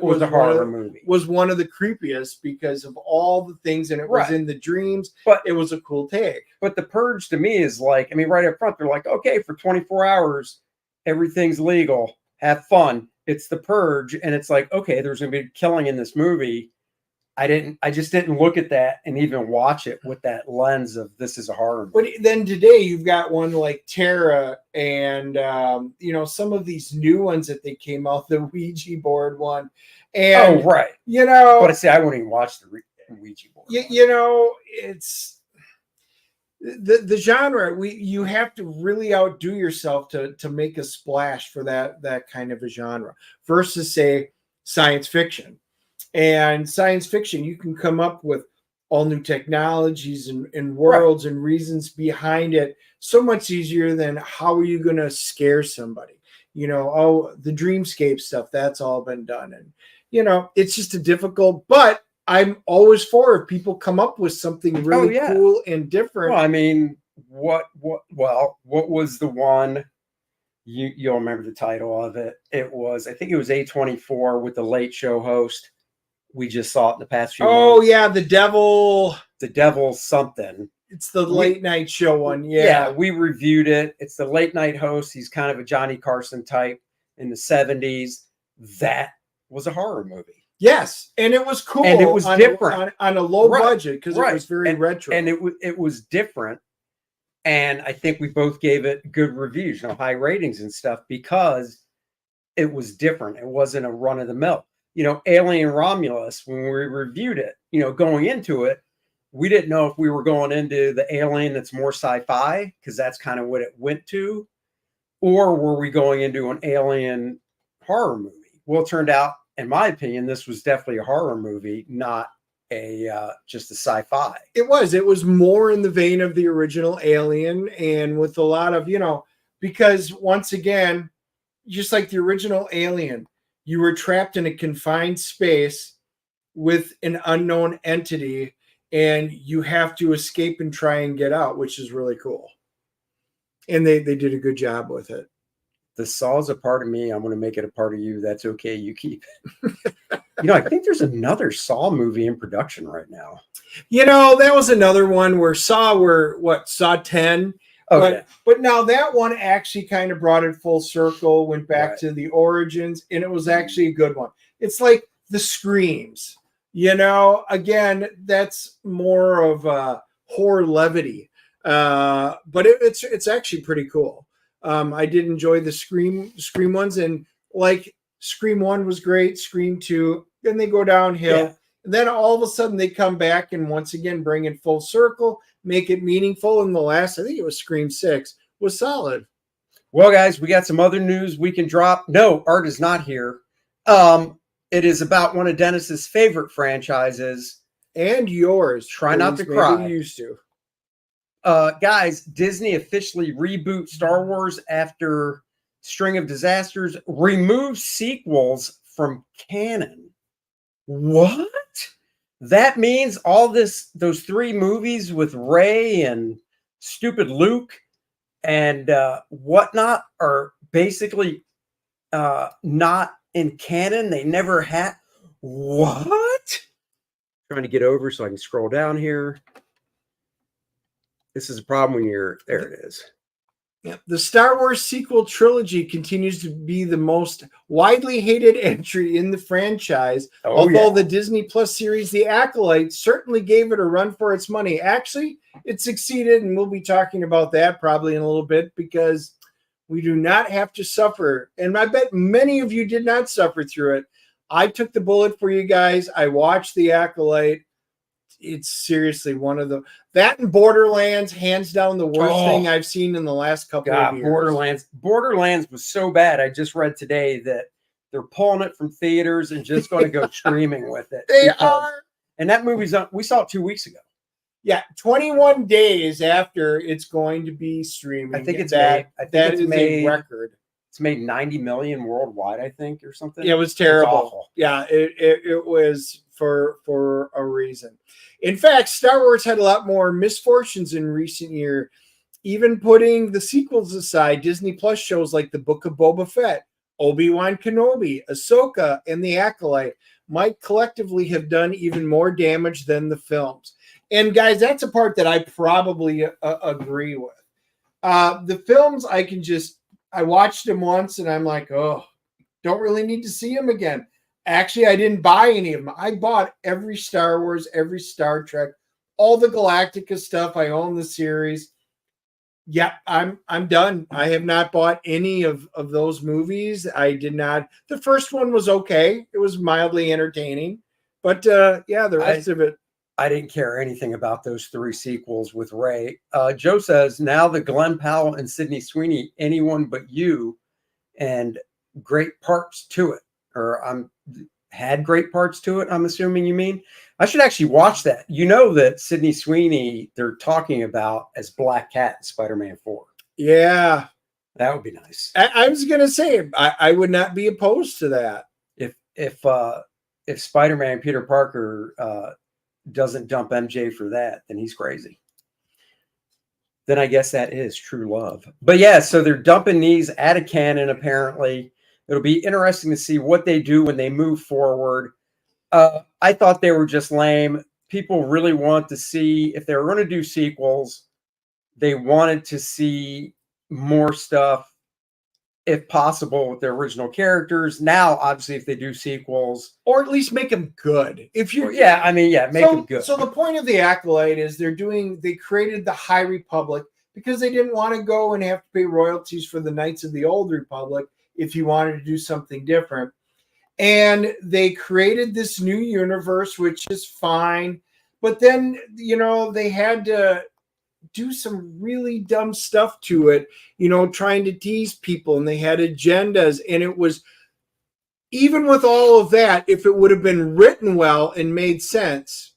was a horror movie. Was one of the creepiest because of all the things, and it was in the dreams. But it was a cool take. But The Purge to me is like, right up front, they're like, okay, for 24 hours, everything's legal. Have fun. It's The Purge, and it's like, okay, there's gonna be killing in this movie. I just didn't look at that and even watch it with that lens of this is a horror movie. But then today you've got one like Terra and some of these new ones that they came out, the Ouija board one. And right. But I say I won't even watch the Ouija board. It's the genre. You have to really outdo yourself to make a splash for that kind of a genre versus say science fiction. And science fiction, you can come up with all new technologies and worlds and reasons behind it so much easier than how are you going to scare somebody? The dreamscape stuff, that's all been done. And, it's just a difficult, but I'm always for if people come up with something really cool and different. Well, I mean, what was the one? You'll remember the title of it. I think it was A24 with the Late Show host. We just saw it in the past few months. Yeah, the devil something. It's the late night show one. Yeah, we reviewed it. It's the late night host. He's kind of a Johnny Carson type in the 70s. That was a horror movie. Yes, and it was cool. And it was different. On a low budget because it was very retro. And it was different. And I think we both gave it good reviews, high ratings and stuff because it was different. It wasn't a run of the mill. Alien Romulus, when we reviewed it, going into it, we didn't know if we were going into the Alien that's more sci-fi, because that's kind of what it went to, or were we going into an Alien horror movie? Well, it turned out in my opinion, this was definitely a horror movie, not a just a sci-fi. It was more in the vein of the original Alien, and with a lot of, because once again, just like the original Alien, you were trapped in a confined space with an unknown entity, and you have to escape and try and get out, which is really cool. And they did a good job with it. The Saw is a part of me. I'm going to make it a part of you. That's okay. You keep it. I think there's another Saw movie in production right now. That was another one where Saw 10. Okay. But now that one actually kind of brought it full circle, went back to the origins, and it was actually a good one. It's like the Screams. Again, that's more of a horror levity. But it's actually pretty cool. I did enjoy the Scream ones, and like Scream 1 was great, Scream 2, then they go downhill. Yeah. And then all of a sudden they come back and once again bring it full circle, make it meaningful. And the last, I think it was Scream 6, was solid. Well, guys, we got some other news we can drop. No, Art is not here. It is about one of Dennis's favorite franchises. And yours. Try not to cry. Maybe you used to. Guys, Disney officially reboots Star Wars after string of disasters, removes sequels from canon. What? That means all those 3 movies with Rey and stupid Luke and whatnot are basically not in canon. They never had. What? Trying to get over so I can scroll down here. This is a problem when you're there. It is. Yeah, the Star Wars sequel trilogy continues to be the most widely hated entry in the franchise. Although the Disney Plus series, The Acolyte, certainly gave it a run for its money. Actually, it succeeded, and we'll be talking about that probably in a little bit because we do not have to suffer. And I bet many of you did not suffer through it. I took the bullet for you guys. I watched The Acolyte. It's seriously one of that and Borderlands, hands down the worst thing I've seen in the last couple of years. Borderlands was so bad. I just read today that they're pulling it from theaters and just going to go streaming with it. They are. And that movie's on. We saw it 2 weeks ago. Yeah, 21 days after it's going to be streaming. I think it's that. That is made a record. It's made 90 million worldwide, I think, or something. Yeah, it was terrible. Yeah, it was for a reason. In fact, Star Wars had a lot more misfortunes in recent year. Even putting the sequels aside, Disney Plus shows like The Book of Boba Fett, Obi-Wan Kenobi, Ahsoka, and The Acolyte might collectively have done even more damage than the films. And guys, that's a part that I probably agree with. The films, I watched them once and I'm like, oh, don't really need to see them again. Actually, I didn't buy any of them. I bought every Star Wars, every Star Trek, all the Galactica stuff. I own the series. Yeah, I'm done. I have not bought any of those movies. I did not. The first one was okay. It was mildly entertaining. But the rest of it. I didn't care anything about those 3 sequels with Rey. Joe says, now that Glenn Powell and Sydney Sweeney, anyone but you, and great parts to it. Or had great parts to it, I'm assuming you mean. I should actually watch that. You know that Sydney Sweeney, they're talking about as Black Cat in Spider-Man 4. Yeah. That would be nice. I was going to say, I would not be opposed to that. If Spider-Man Peter Parker doesn't dump MJ for that, then he's crazy. Then I guess that is true love. But yeah, so they're dumping these out of canon, apparently. It'll be interesting to see what they do when they move forward. I thought they were just lame. People really want to see, if they were going to do sequels, they wanted to see more stuff, if possible, with their original characters. Now, obviously, if they do sequels, or at least make them good. Make them good. So the point of The Acolyte is they created the High Republic because they didn't want to go and have to pay royalties for the Knights of the Old Republic if you wanted to do something different. And they created this new universe, which is fine. But then, they had to do some really dumb stuff to it, trying to tease people, and they had agendas, and it was even with all of that, if it would have been written well and made sense,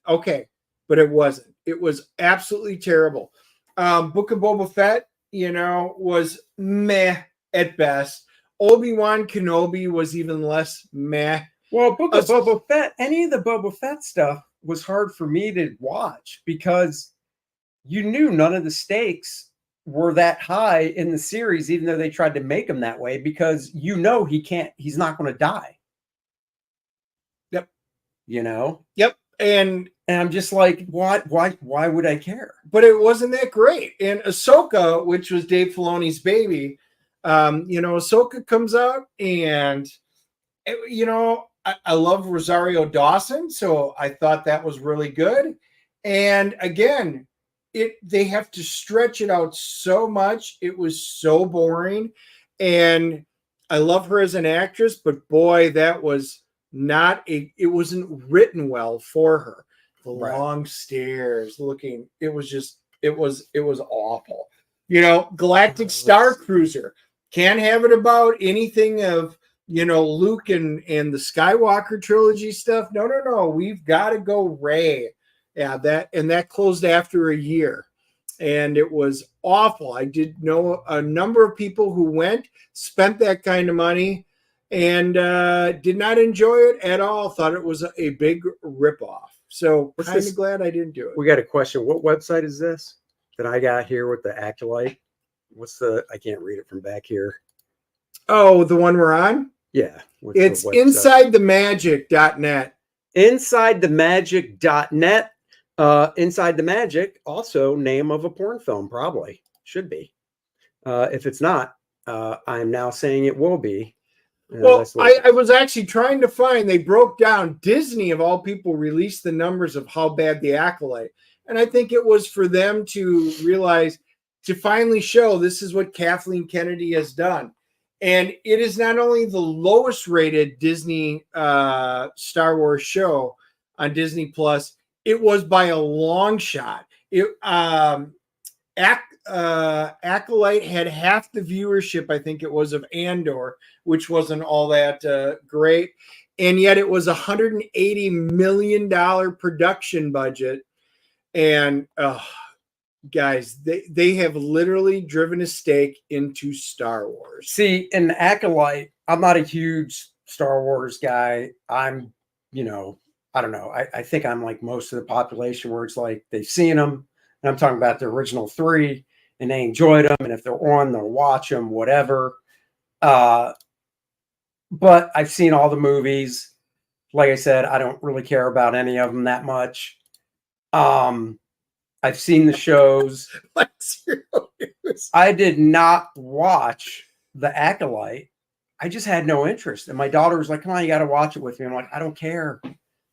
okay, but it wasn't. It was absolutely terrible. Book of Boba Fett, was meh at best. Obi-Wan Kenobi was even less meh. Well, Book of Boba Fett, any of the Boba Fett stuff was hard for me to watch because you knew none of the stakes were that high in the series, even though they tried to make him that way, because he's not going to die. Yep. Yep. And I'm just like, why would I care? But it wasn't that great. And Ahsoka, which was Dave Filoni's baby, Ahsoka comes out and, I love Rosario Dawson. So I thought that was really good. And again, they have to stretch it out so much. It was so boring. And I love her as an actress, but boy, that was it wasn't written well for her. The long stairs looking, it was awful. Galactic Star Cruiser. Can't have it about anything of, Luke and the Skywalker trilogy stuff. No. We've got to go Rey. Yeah, that closed after a year. And it was awful. I did know a number of people who spent that kind of money, and did not enjoy it at all. Thought it was a big ripoff. So kind of glad I didn't do it. We got a question. What website is this that I got here with the Acolyte? I can't read it from back here. Oh, the one we're on? Yeah. It's insidethemagic.net. Insidethemagic.net. Inside the Magic, also name of a porn film, probably. Should be. If it's not, I'm now saying it will be. Well, I was actually trying to find, they broke down, Disney of all people released the numbers of how bad The Acolyte. And I think it was for them to realize, to finally show this is what Kathleen Kennedy has done. And it is not only the lowest rated Disney Star Wars show on Disney Plus, it was by a long shot. Acolyte had half the viewership, I think it was, of Andor, which wasn't all that great. And yet it was $180 million production budget. And guys, they have literally driven a stake into Star Wars. See, in the Acolyte, I'm not a huge Star Wars guy. I'm, I don't know. I think I'm like most of the population where it's like they've seen them. And I'm talking about the original three, and they enjoyed them. And if they're on, they'll watch them, whatever. But I've seen all the movies. Like I said, I don't really care about any of them that much. I've seen the shows. I did not watch The Acolyte. I just had no interest. And my daughter was like, come on, you got to watch it with me. I'm like, I don't care.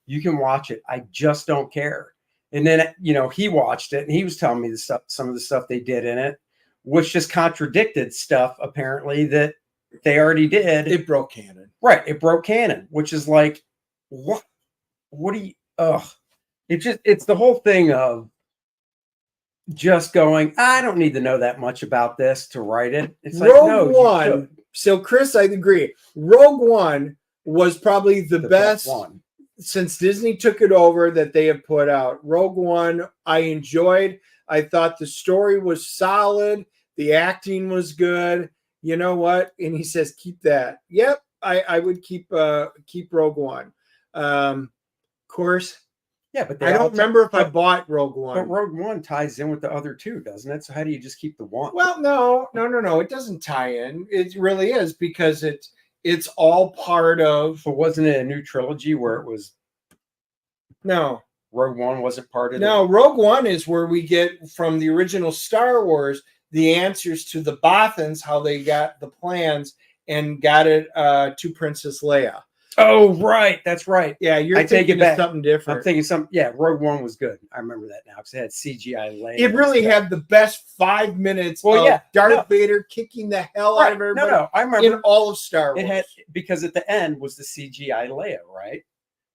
You can watch it. I just don't care. And then, he watched it and he was telling me some of the stuff they did in it, which just contradicted stuff, apparently, that they already did. It broke canon. Right. It broke canon, which is like, what do you, it's the whole thing of just going, I don't need to know that much about this to write it. It's like, Rogue One. So, Chris, I agree. Rogue One was probably the best one since Disney took it over that they have put out. Rogue One, I enjoyed. I thought the story was solid. The acting was good. You know what? And he says, keep that. Yep, I would keep Rogue One. Of course. Yeah, but I don't remember if I bought Rogue One. But Rogue One ties in with the other two, doesn't it? So how do you just keep the one? Well, no. It doesn't tie in. It really is, because it's all part of. But wasn't it a new trilogy where it was? No. Rogue One wasn't part of it? No, Rogue One is where we get from the original Star Wars the answers to the Bothans, how they got the plans and got it to Princess Leia. Oh, right. That's right. Yeah, you're thinking of something different. I'm thinking something. Yeah, Rogue One was good. I remember that now because it had CGI Leia. It really had the best 5 minutes of Darth Vader kicking the hell out of everybody. No, I remember. In all of Star Wars. It had, because at the end was the CGI Leia, right?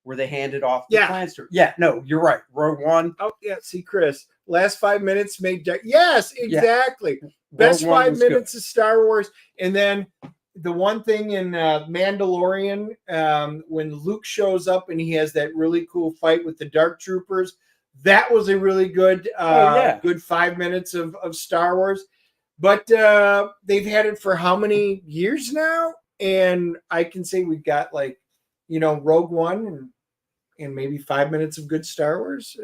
Where they handed off the plans to her. Yeah, no, you're right. Rogue One. Oh, yeah. See, Chris, last 5 minutes made. Yes, exactly. Yeah. Best 5 minutes of Star Wars. And then the one thing in Mandalorian, when Luke shows up and he has that really cool fight with the Dark Troopers, that was a really good, good 5 minutes of Star Wars. But they've had it for how many years now? And I can say we've got like, Rogue One and maybe 5 minutes of good Star Wars.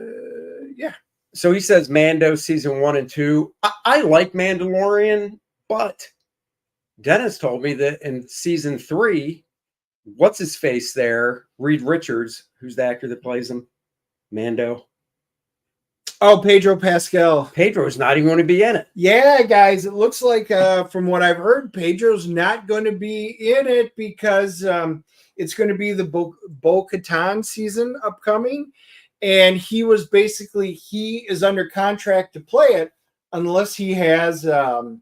Yeah. So he says Mando season 1 and 2. I like Mandalorian, but Dennis told me that in season 3, what's his face there? Reed Richards, who's the actor that plays him? Mando. Oh, Pedro Pascal. Pedro's not even going to be in it. Yeah, guys, it looks like from what I've heard, Pedro's not going to be in it because it's going to be the Bo-Katan season upcoming. And he is under contract to play it unless he has a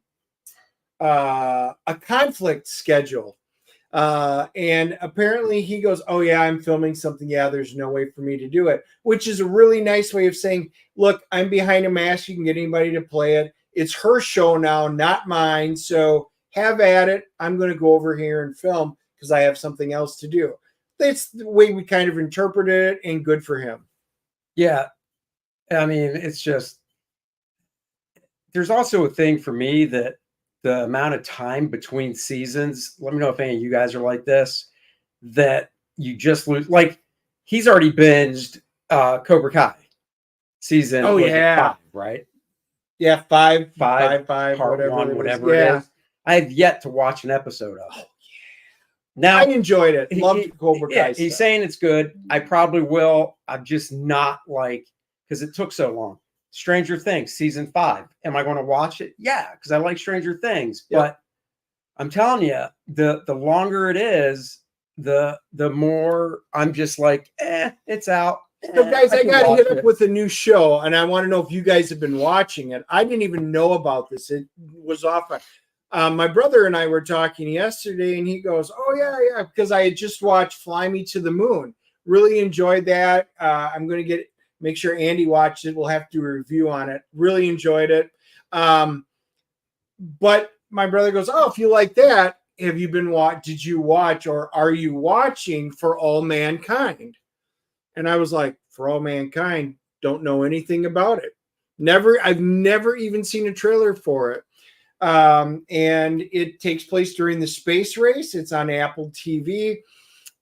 conflict schedule. And apparently he goes, oh yeah, I'm filming something. Yeah, there's no way for me to do it, which is a really nice way of saying, look, I'm behind a mask. You can get anybody to play it. It's her show now, not mine. So have at it. I'm going to go over here and film because I have something else to do. That's the way we kind of interpreted it, and good for him. Yeah. I mean, it's just, there's also a thing for me that the amount of time between seasons, let me know if any of you guys are like this, that you just lose. Like, he's already binged Cobra Kai season 5, right? Yeah, five, part whatever 1, it whatever it is. I have yet to watch an episode of it. Now, I enjoyed it. Loved Cobra Kai. He's saying it's good. I probably will. I'm just not because it took so long. Stranger Things season 5. Am I going to watch it? Yeah, because I like Stranger Things. Yep. But I'm telling you, the longer it is, the more I'm just like, it's out. So guys, I got to hit up with a new show, and I want to know if you guys have been watching it. I didn't even know about this. It was off. My brother and I were talking yesterday, and he goes, oh yeah, because I had just watched Fly Me to the Moon. Really enjoyed that. I'm going to make sure Andy watched it. We'll have to do a review on it. Really enjoyed it. But my brother goes, oh, if you like that, did you watch or are you watching For All Mankind? And I was like, For All Mankind, don't know anything about it. I've never even seen a trailer for it. And it takes place during the space race. It's on Apple TV.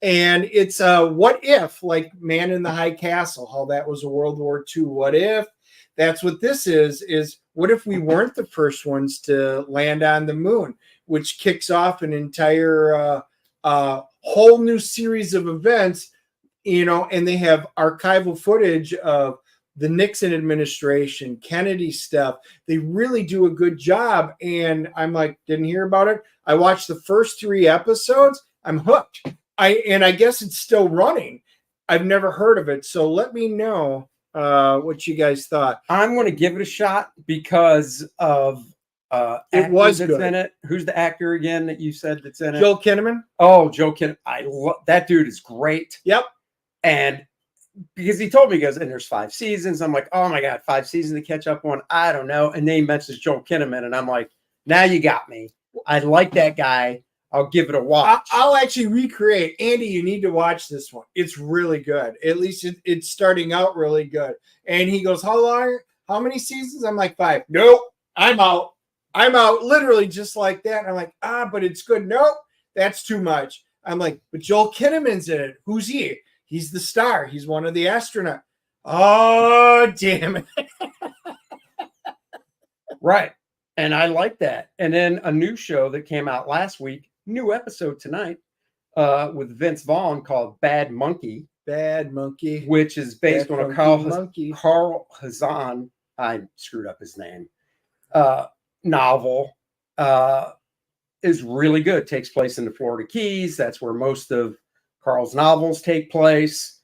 And it's what if, like Man in the High Castle, how that was a World War II what if. That's what this is what if we weren't the first ones to land on the moon, which kicks off an entire whole new series of events, and they have archival footage of the Nixon administration, Kennedy stuff. They really do a good job. And I'm like, didn't hear about it. I watched the first 3 episodes. I'm hooked. I guess it's still running. I've never heard of it. So let me know what you guys thought. I'm going to give it a shot because of it was good. In it. Who's the actor again that you said that's in it? Joel Kinnaman. Oh, Joel Kinnaman. That dude is great. Yep. And because he told me, he goes, and there's 5 seasons. I'm like, oh my God, 5 seasons to catch up on. I don't know. And then he mentions Joel Kinnaman, and I'm like, now you got me. I like that guy. I'll give it a watch. I'll actually recreate. Andy, you need to watch this one. It's really good. At least it's starting out really good. And he goes, how long? How many seasons? I'm like, 5. Nope. I'm out. Literally just like that. And I'm like, but it's good. Nope. That's too much. I'm like, but Joel Kinnaman's in it. Who's he? He's the star. He's one of the astronauts. Oh, damn it. Right. And I like that. And then a new show that came out last week, new episode tonight, with Vince Vaughn called Bad Monkey. Bad Monkey. Which is based on a Carl Hazan, I screwed up his name, novel. Is really good. Takes place in the Florida Keys. That's where most of Carl's novels take place.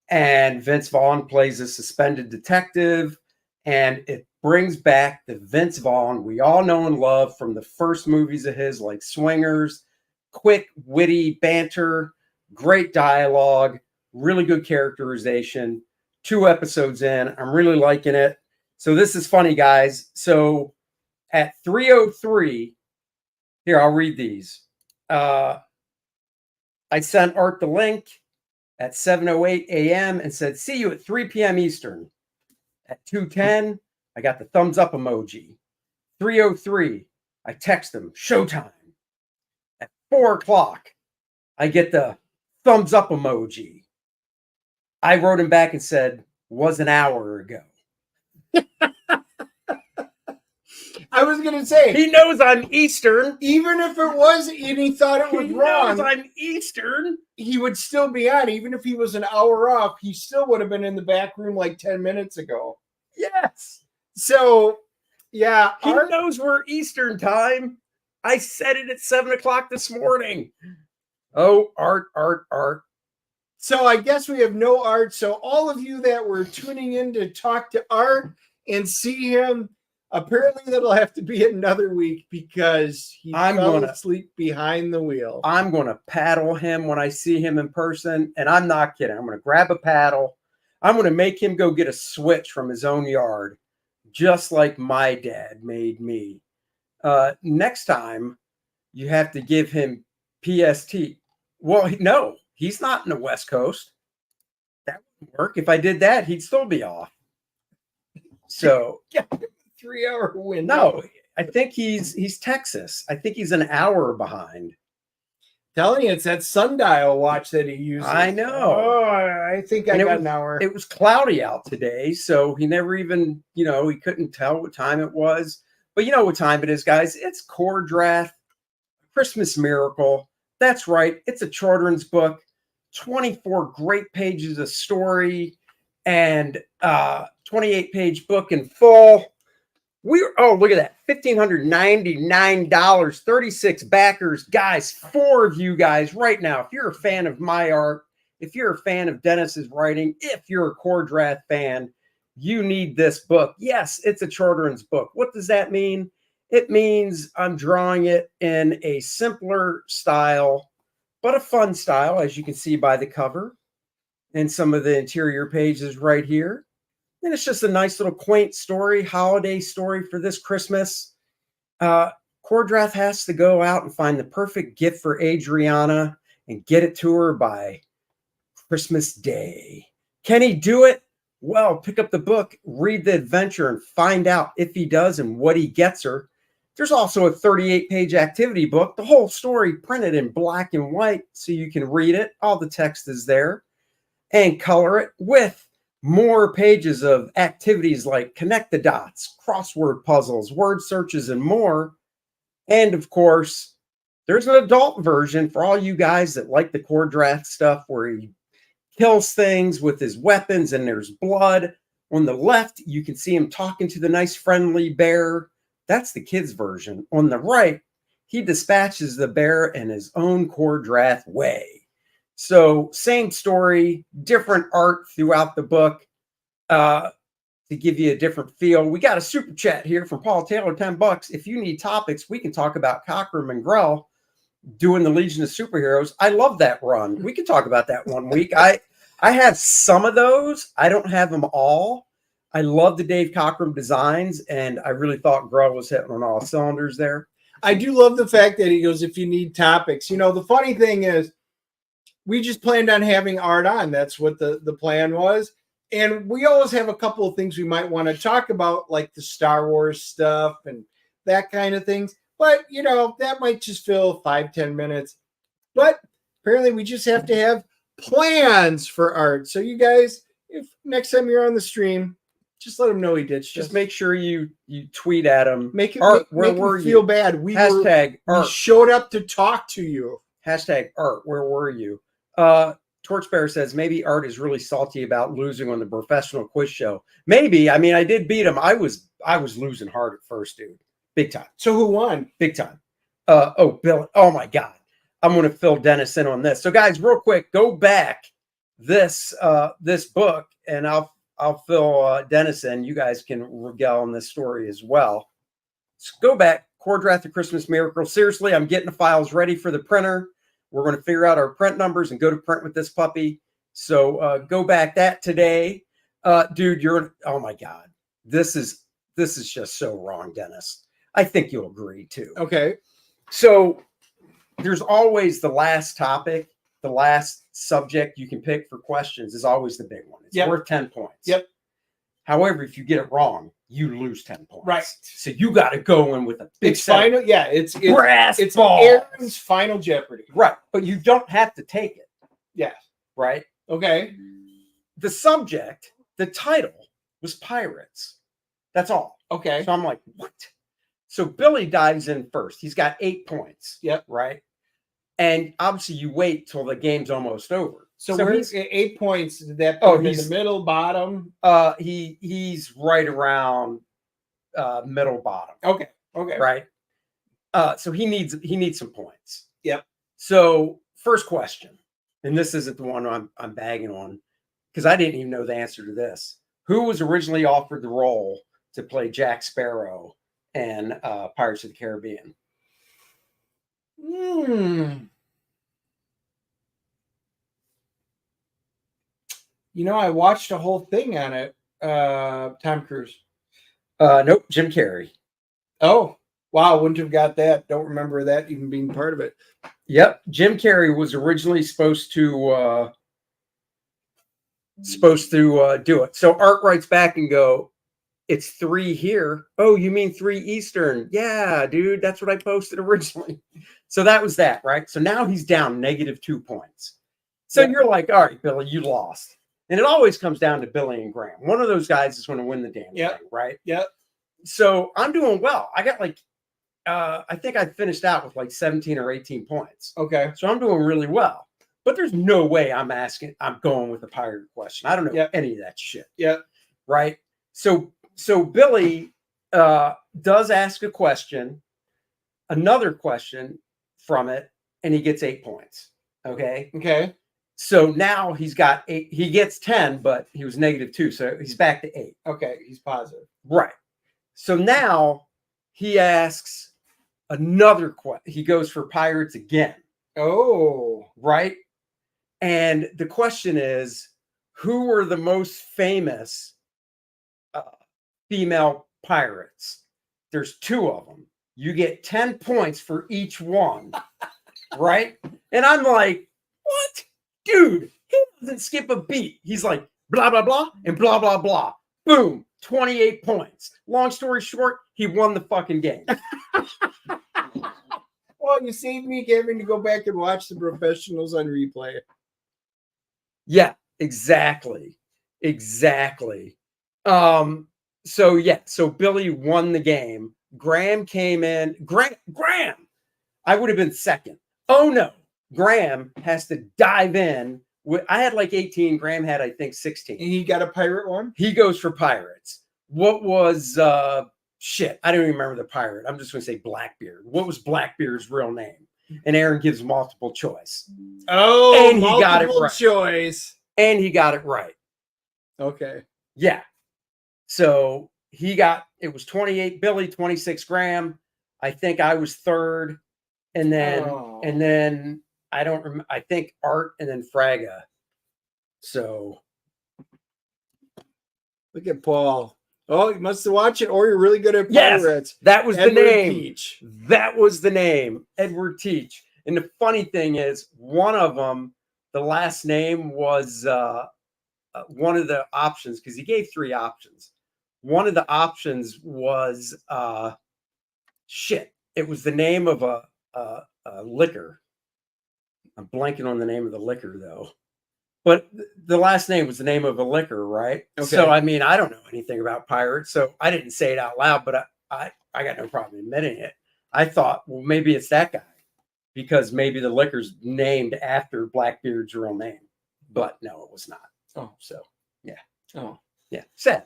And Vince Vaughn plays a suspended detective. And it brings back the Vince Vaughn we all know and love from the first movies of his, like Swingers. Quick, witty banter, great dialogue, really good characterization. 2 episodes in. I'm really liking it. So this is funny, guys. So at 3:03, here, I'll read these. I sent Art the link at 7:08 a.m. and said, see you at 3 p.m. Eastern. At 2:10, I got the thumbs up emoji. 3:03, I text him, showtime. At 4 o'clock, I get the thumbs up emoji. I wrote him back and said, was an hour ago. I was going to say, He knows I'm Eastern. even if it was and he thought it was He wrong, knows I'm Eastern. he would still be on. Even if he was an hour off, he still would have been in the back room like 10 minutes ago. Yes. So, yeah. He knows we're Eastern time. I said it at 7 o'clock this morning. Oh, Art. So I guess we have no Art. So all of you that were tuning in to talk to Art and see him, apparently that'll have to be another week because he fell asleep behind the wheel. I'm going to paddle him when I see him in person, and I'm not kidding. I'm going to grab a paddle. I'm going to make him go get a switch from his own yard, just like my dad made me. Next time, you have to give him PST. Well, no, he's not in the West Coast. That wouldn't work. If I did that, he'd still be off. So, 3-hour window. No, I think he's Texas. I think he's an hour behind. Telling you, it's that sundial watch that he uses. I know. Oh, I think I got an hour. It was cloudy out today, so he never even, he couldn't tell what time it was. But you know what time it is, guys? It's Kor-Drath, Christmas Miracle. That's right. It's a children's book, 24 great pages of story, and 28-page book in full. Look at that. $1,599, 36 backers. Guys, 4 of you guys right now, if you're a fan of my art, if you're a fan of Dennis's writing, if you're a Kor-Drath fan, you need this book. Yes, it's a children's book. What does that mean? It means I'm drawing it in a simpler style, but a fun style, as you can see by the cover and some of the interior pages right here. And it's just a nice little quaint story, holiday story for this Christmas. Kor-Drath has to go out and find the perfect gift for Adriana and get it to her by Christmas Day. Can he do it? Well, pick up the book, read the adventure, and find out if he does and what he gets her. There's also a 38-page activity book, the whole story printed in black and white so you can read it. All the text is there. And color it with more pages of activities like connect the dots, crossword puzzles, word searches, and more. And of course, there's an adult version for all you guys that like the Kor-Drath stuff where he kills things with his weapons and there's blood. On the left, you can see him talking to the nice friendly bear. That's the kids' version. On the right, he dispatches the bear in his own Kor-Drath way. So same story, different art throughout the book to give you a different feel. We got a super chat here from Paul Taylor, $10. If you need topics, we can talk about Cockrum and Grell doing the Legion of Superheroes. I love that run. We can talk about that one week. I have some of those. I don't have them all. I love the Dave Cockrum designs, and I really thought Grell was hitting on all cylinders there. I do love the fact that he goes, if you need topics. The funny thing is, we just planned on having Art on. That's what the plan was. And we always have a couple of things we might want to talk about, like the Star Wars stuff and that kind of things. But, that might just fill 5-10 minutes. But apparently we just have to have plans for Art. So you guys, if next time you're on the stream, just let him know he did. Just make sure you tweet at him. Make it Art, where were you? Feel bad. We showed up to talk to you. Hashtag Art, where were you? Torchbearer says maybe Art is really salty about losing on the professional quiz show. Maybe. I mean, I did beat him. I was losing hard at first, dude. Big time. So who won? Big time. Bill. Oh my God. I'm going to fill Dennis in on this. So guys, real quick, go back this book and I'll fill Dennis in. You guys can regale on this story as well. So go back. Kor-Drath, the Christmas Miracle. Seriously, I'm getting the files ready for the printer. We're going to figure out our print numbers and go to print with this puppy. So go back that today. Dude, oh my God. This is just so wrong, Dennis. I think you'll agree too. Okay. So there's always the last topic, the last subject you can pick for questions is always the big one. It's worth 10 points. Yep. However, if you get it wrong, you lose 10 points. Right. So you got to go in with a big It's final. Yeah, it's brass it's balls. Aaron's final Jeopardy. Right. But you don't have to take it. Yeah. Right. Okay. The subject, the title was pirates. That's all. Okay. So I'm like, what? So Billy dives in first. He's got 8 points. Yep. Right. And obviously you wait till the game's almost over. So where's 8 points? Did that put him in the middle, bottom? He's right around middle bottom. Okay. Okay. Right. So he needs some points. Yep. So first question, and this isn't the one I'm bagging on because I didn't even know the answer to this. Who was originally offered the role to play Jack Sparrow in Pirates of the Caribbean? You know, I watched a whole thing on it. Tom Cruise. Nope, Jim Carrey. Oh, wow. Wouldn't have got that. Don't remember that even being part of it. Yep. Jim Carrey was originally supposed to do it. So Art writes back and go, it's 3 here. Oh, you mean 3 Eastern? Yeah, dude, that's what I posted originally. So that was that, right? So now he's down -2 points. So you're like, all right, Billy, you lost. And it always comes down to Billy and Graham. One of those guys is going to win the damn thing, right? Yep. So I'm doing well. I got like, I think I finished out with like 17 or 18 points. Okay. So I'm doing really well. But there's no way I'm going with a pirate question. I don't know any of that shit. Yeah. Right. So Billy does ask a question, another question from it, and he gets 8 points. Okay. Okay. So now he's got 8. He gets 10, but he was -2. So he's back to 8. Okay. He's positive. Right. So now he asks another question. He goes for pirates again. Oh. Right. And the question is, who were the most famous female pirates? There's 2 of them. You get 10 points for each one. Right. And I'm like, what? Dude, he doesn't skip a beat. He's like, blah, blah, blah, and blah, blah, blah. Boom, 28 points. Long story short, he won the fucking game. Well, you saved me having to go back and watch the professionals on replay. Yeah, exactly. Exactly. So Billy won the game. Graham came in. Graham, I would have been second. Oh, no. Graham has to dive in. I had like 18. Graham had, I think, 16. And he got a pirate one? He goes for pirates. What was, shit, I don't even remember the pirate. I'm just going to say Blackbeard. What was Blackbeard's real name? And Aaron gives multiple choice. Oh, and he got it right. Choice. And he got it right. Okay. Yeah. So it was 28 Billy, 26 Graham. I think I was third. And then I don't remember. I think Art and then Fraga. So look at Paul. Oh, you must have watched it, or you're really good at Yes, pirates. that was Edward the name. Teach. That was the name, Edward Teach. And the funny thing is, one of them, the last name was one of the options, because he gave 3 options. One of the options was it was the name of a liquor. I'm blanking on the name of the liquor though, but the last name was the name of a liquor, right? Okay. So I mean, I don't know anything about pirates, so I didn't say it out loud, but I got no problem admitting it. I thought, well, maybe it's that guy, because maybe the liquor's named after Blackbeard's real name, but no, it was not. Oh, so yeah. Oh, yeah. Sad.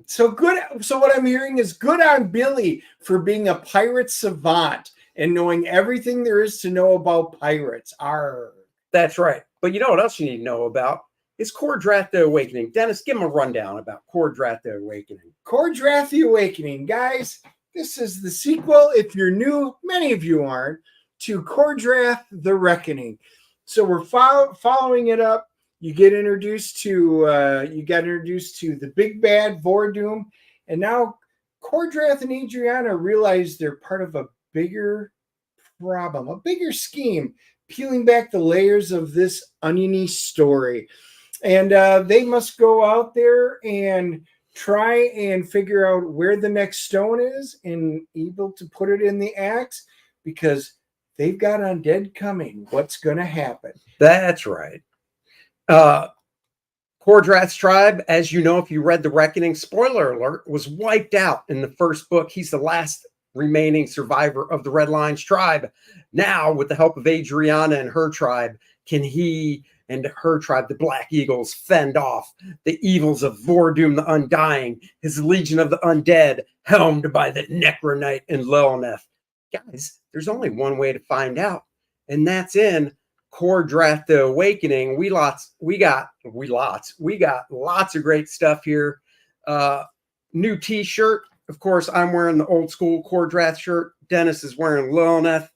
So good. So what I'm hearing is good on Billy for being a pirate savant and knowing everything there is to know about pirates. Arr. That's right. But you know what else you need to know about? It's Kor-Drath the Awakening. Dennis, give him a rundown about Kor-Drath the Awakening. Kor-Drath the Awakening. Guys, this is the sequel, if you're new, many of you aren't, to Kor-Drath the Reckoning. So we're following it up. You got introduced to the big bad Vordoom, and now Kor-Drath and Adriana realize they're part of a bigger problem, a bigger scheme, peeling back the layers of this oniony story. And they must go out there and try and figure out where the next stone is and able to put it in the axe, because they've got undead coming. What's going to happen? That's right. Kor-Drath's tribe, as you know, if you read The Reckoning, spoiler alert, was wiped out in the first book. He's the last remaining survivor of the Red Lions tribe. Now, with the help of Adriana and her tribe, can he and her tribe, the Black Eagles, fend off the evils of Vordoom the Undying, his legion of the undead, helmed by the Necronite and Lilneth? Guys, there's only one way to find out, and that's in Kor-Drath the Awakening. We got lots of great stuff here. New t-shirt. Of course, I'm wearing the old school Kor-Drath shirt. Dennis is wearing Lilneth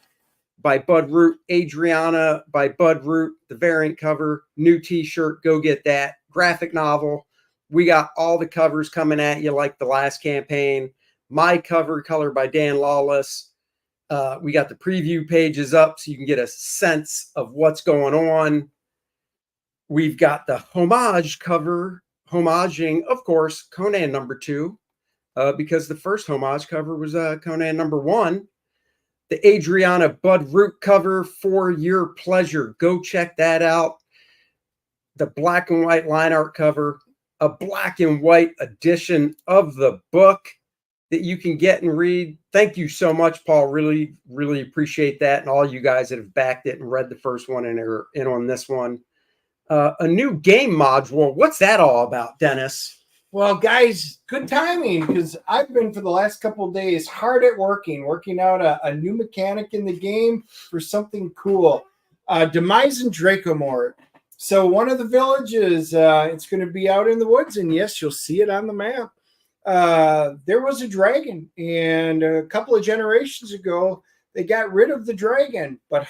by Bud Root. Adriana by Bud Root, the variant cover. New t-shirt, go get that. Graphic novel. We got all the covers coming at you like the last campaign. My cover, color by Dan Lawless. We got the preview pages up so you can get a sense of what's going on. We've got the homage cover, homaging, of course, Conan #2, because the first homage cover was Conan #1. The Adriana Bud Root cover, for your pleasure. Go check that out. The black and white line art cover, a black and white edition of the book that you can get and read. Thank you so much, Paul. Really, really appreciate that. And all you guys that have backed it and read the first one and are in on this one. A new game module. What's that all about, Dennis? Well, guys, good timing, because I've been for the last couple of days hard at working out a new mechanic in the game for something cool. Demise and Dracomort. So one of the villages, it's going to be out in the woods, and yes, you'll see it on the map. There was a dragon, and a couple of generations ago, they got rid of the dragon, but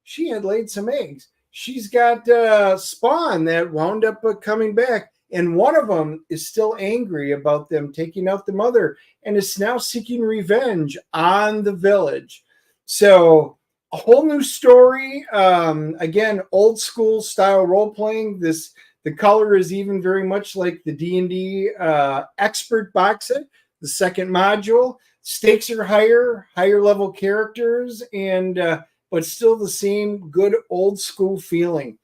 she had laid some eggs. She's got spawn that wound up coming back. And one of them is still angry about them taking out the mother and is now seeking revenge on the village. So a whole new story. Again, old school style role playing. The color is even very much like the D&D expert box set, the second module. Stakes are higher level characters, and but still the same good old school feeling.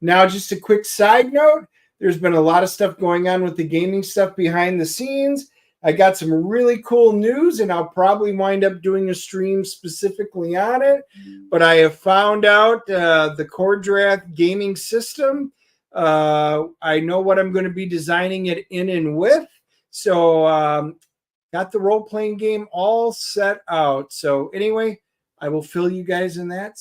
Now, just a quick side note. There's been a lot of stuff going on with the gaming stuff behind the scenes. I got some really cool news, and I'll probably wind up doing a stream specifically on it. But I have found out the Kor-Drath gaming system. I know what I'm going to be designing it in and with. So got the role-playing game all set out. So anyway, I will fill you guys in that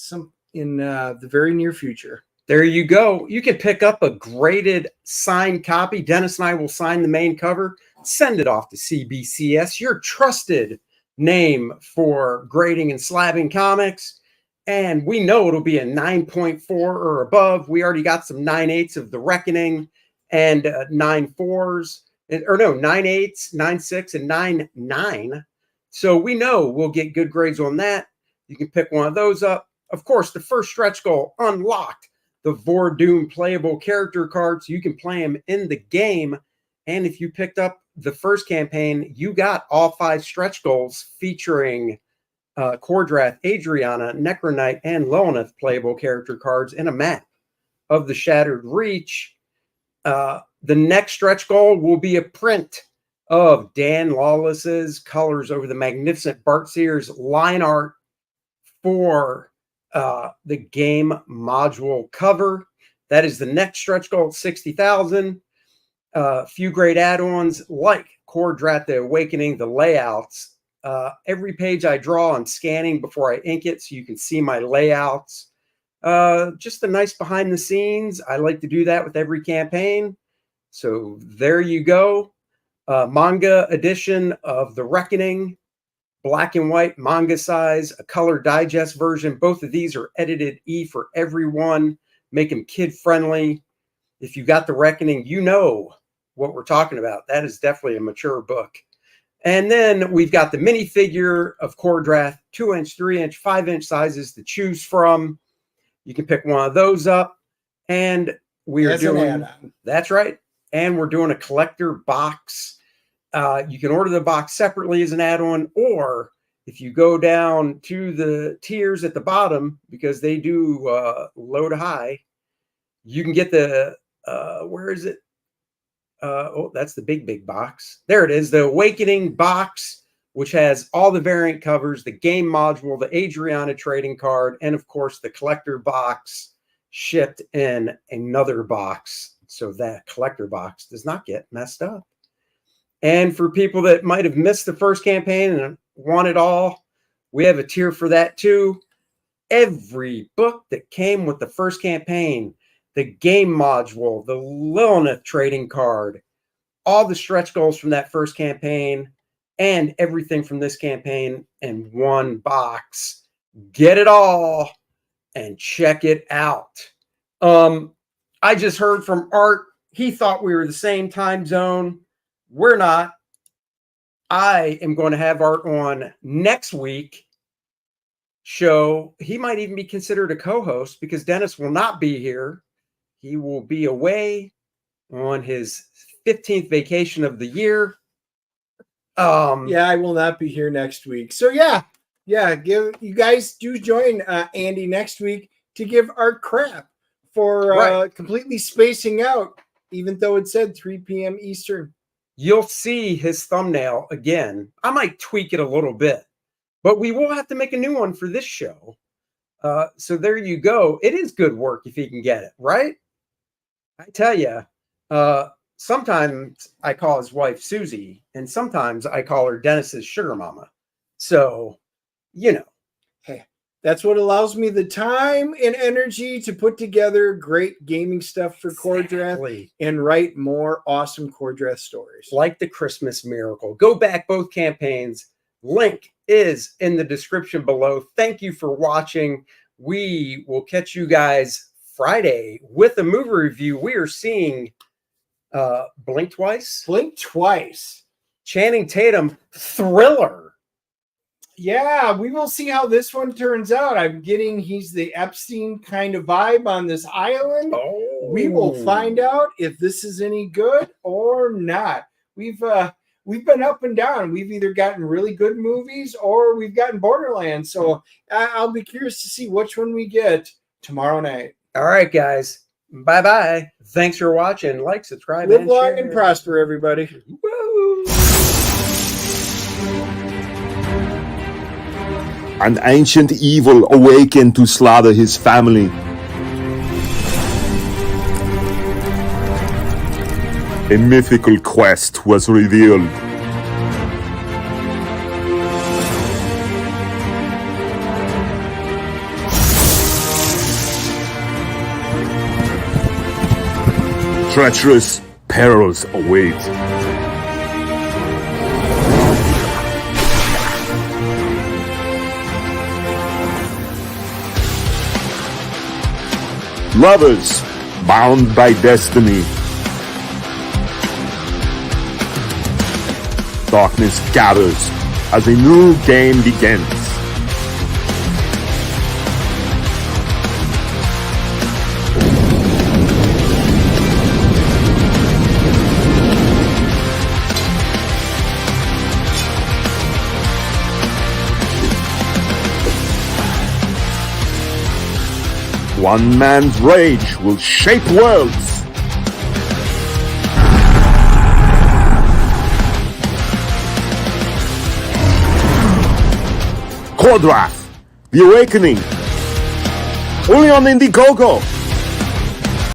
in the very near future. There you go. You can pick up a graded signed copy. Dennis and I will sign the main cover, send it off to CBCS, your trusted name for grading and slabbing comics. And we know it'll be a 9.4 or above. We already got some 9.8s of The Reckoning and 9.4s, or no, 9.8s, 9.6, and 9.9. So we know we'll get good grades on that. You can pick one of those up. Of course, the first stretch goal, unlocked the Vordoom playable character cards. You can play them in the game. And if you picked up the first campaign, you got all 5 stretch goals featuring Kor-Drath, Adriana, Necronite, and Lilneth playable character cards and a map of the Shattered Reach. The next stretch goal will be a print of Dan Lawless's colors over the magnificent Bart Sears line art for the game module cover. That is the next stretch goal, 60,000. A few great add-ons like Kor-Drath the Awakening, the layouts. Every page I draw, I'm scanning before I ink it so you can see my layouts. Just a nice behind the scenes. I like to do that with every campaign. So there you go. Manga edition of The Reckoning. Black and white manga size, a color digest version. Both of these are edited E for everyone. Make them kid friendly. If you got The Reckoning, you know what we're talking about. That is definitely a mature book. And then we've got the minifigure of Kor-Drath, 2-inch, 3-inch, 5-inch sizes to choose from. You can pick one of those up. And we are doing, that's right. And we're doing a collector box. You can order the box separately as an add-on, or if you go down to the tiers at the bottom, because they do low to high, you can get the, where is it? Oh, that's the big box. There it is, the Awakening box, which has all the variant covers, the game module, the Adriana trading card, and of course the collector box shipped in another box, so that collector box does not get messed up. And for people that might have missed the first campaign and want it all, we have a tier for that too. Every book that came with the first campaign, the game module, the Lilith trading card, all the stretch goals from that first campaign, and everything from this campaign in one box. Get it all and check it out. I just heard from Art. He thought we were the same time zone. We're not. I am going to have Art on next week show. He might even be considered a co-host because Dennis will not be here. He will be away on his 15th vacation of the year. Yeah, I will not be here next week. So yeah, give you guys do join Andy next week to give Art crap for completely spacing out, even though it said 3 p.m. Eastern. You'll see his thumbnail again. I might tweak it a little bit, but we will have to make a new one for this show. So there you go. It is good work if he can get it, right? I tell you, sometimes I call his wife Susie, and sometimes I call her Dennis's sugar mama. So, you know. Hey, that's what allows me the time and energy to put together great gaming stuff for Kor-Drath and write more awesome Kor-Drath stories. Like the Christmas Miracle. Go back both campaigns. Link is in the description below. Thank you for watching. We will catch you guys Friday with a movie review. We are seeing Blink Twice. Blink Twice. Channing Tatum thriller. Yeah, we will see how this one turns out. I'm getting he's the Epstein kind of vibe on this island. Oh. We will find out if this is any good or not. We've been up and down. We've either gotten really good movies or we've gotten Borderlands. So I'll be curious to see which one we get tomorrow night. All right, guys. Bye-bye. Thanks for watching. Like, subscribe, Live and long share. and prosper, everybody. Woo! An ancient evil awakened to slaughter his family. A mythical quest was revealed. Treacherous perils await. Lovers bound by destiny. Darkness gathers as a new game begins. One man's rage will shape worlds. Kor-Drath, The Awakening. Only on Indiegogo.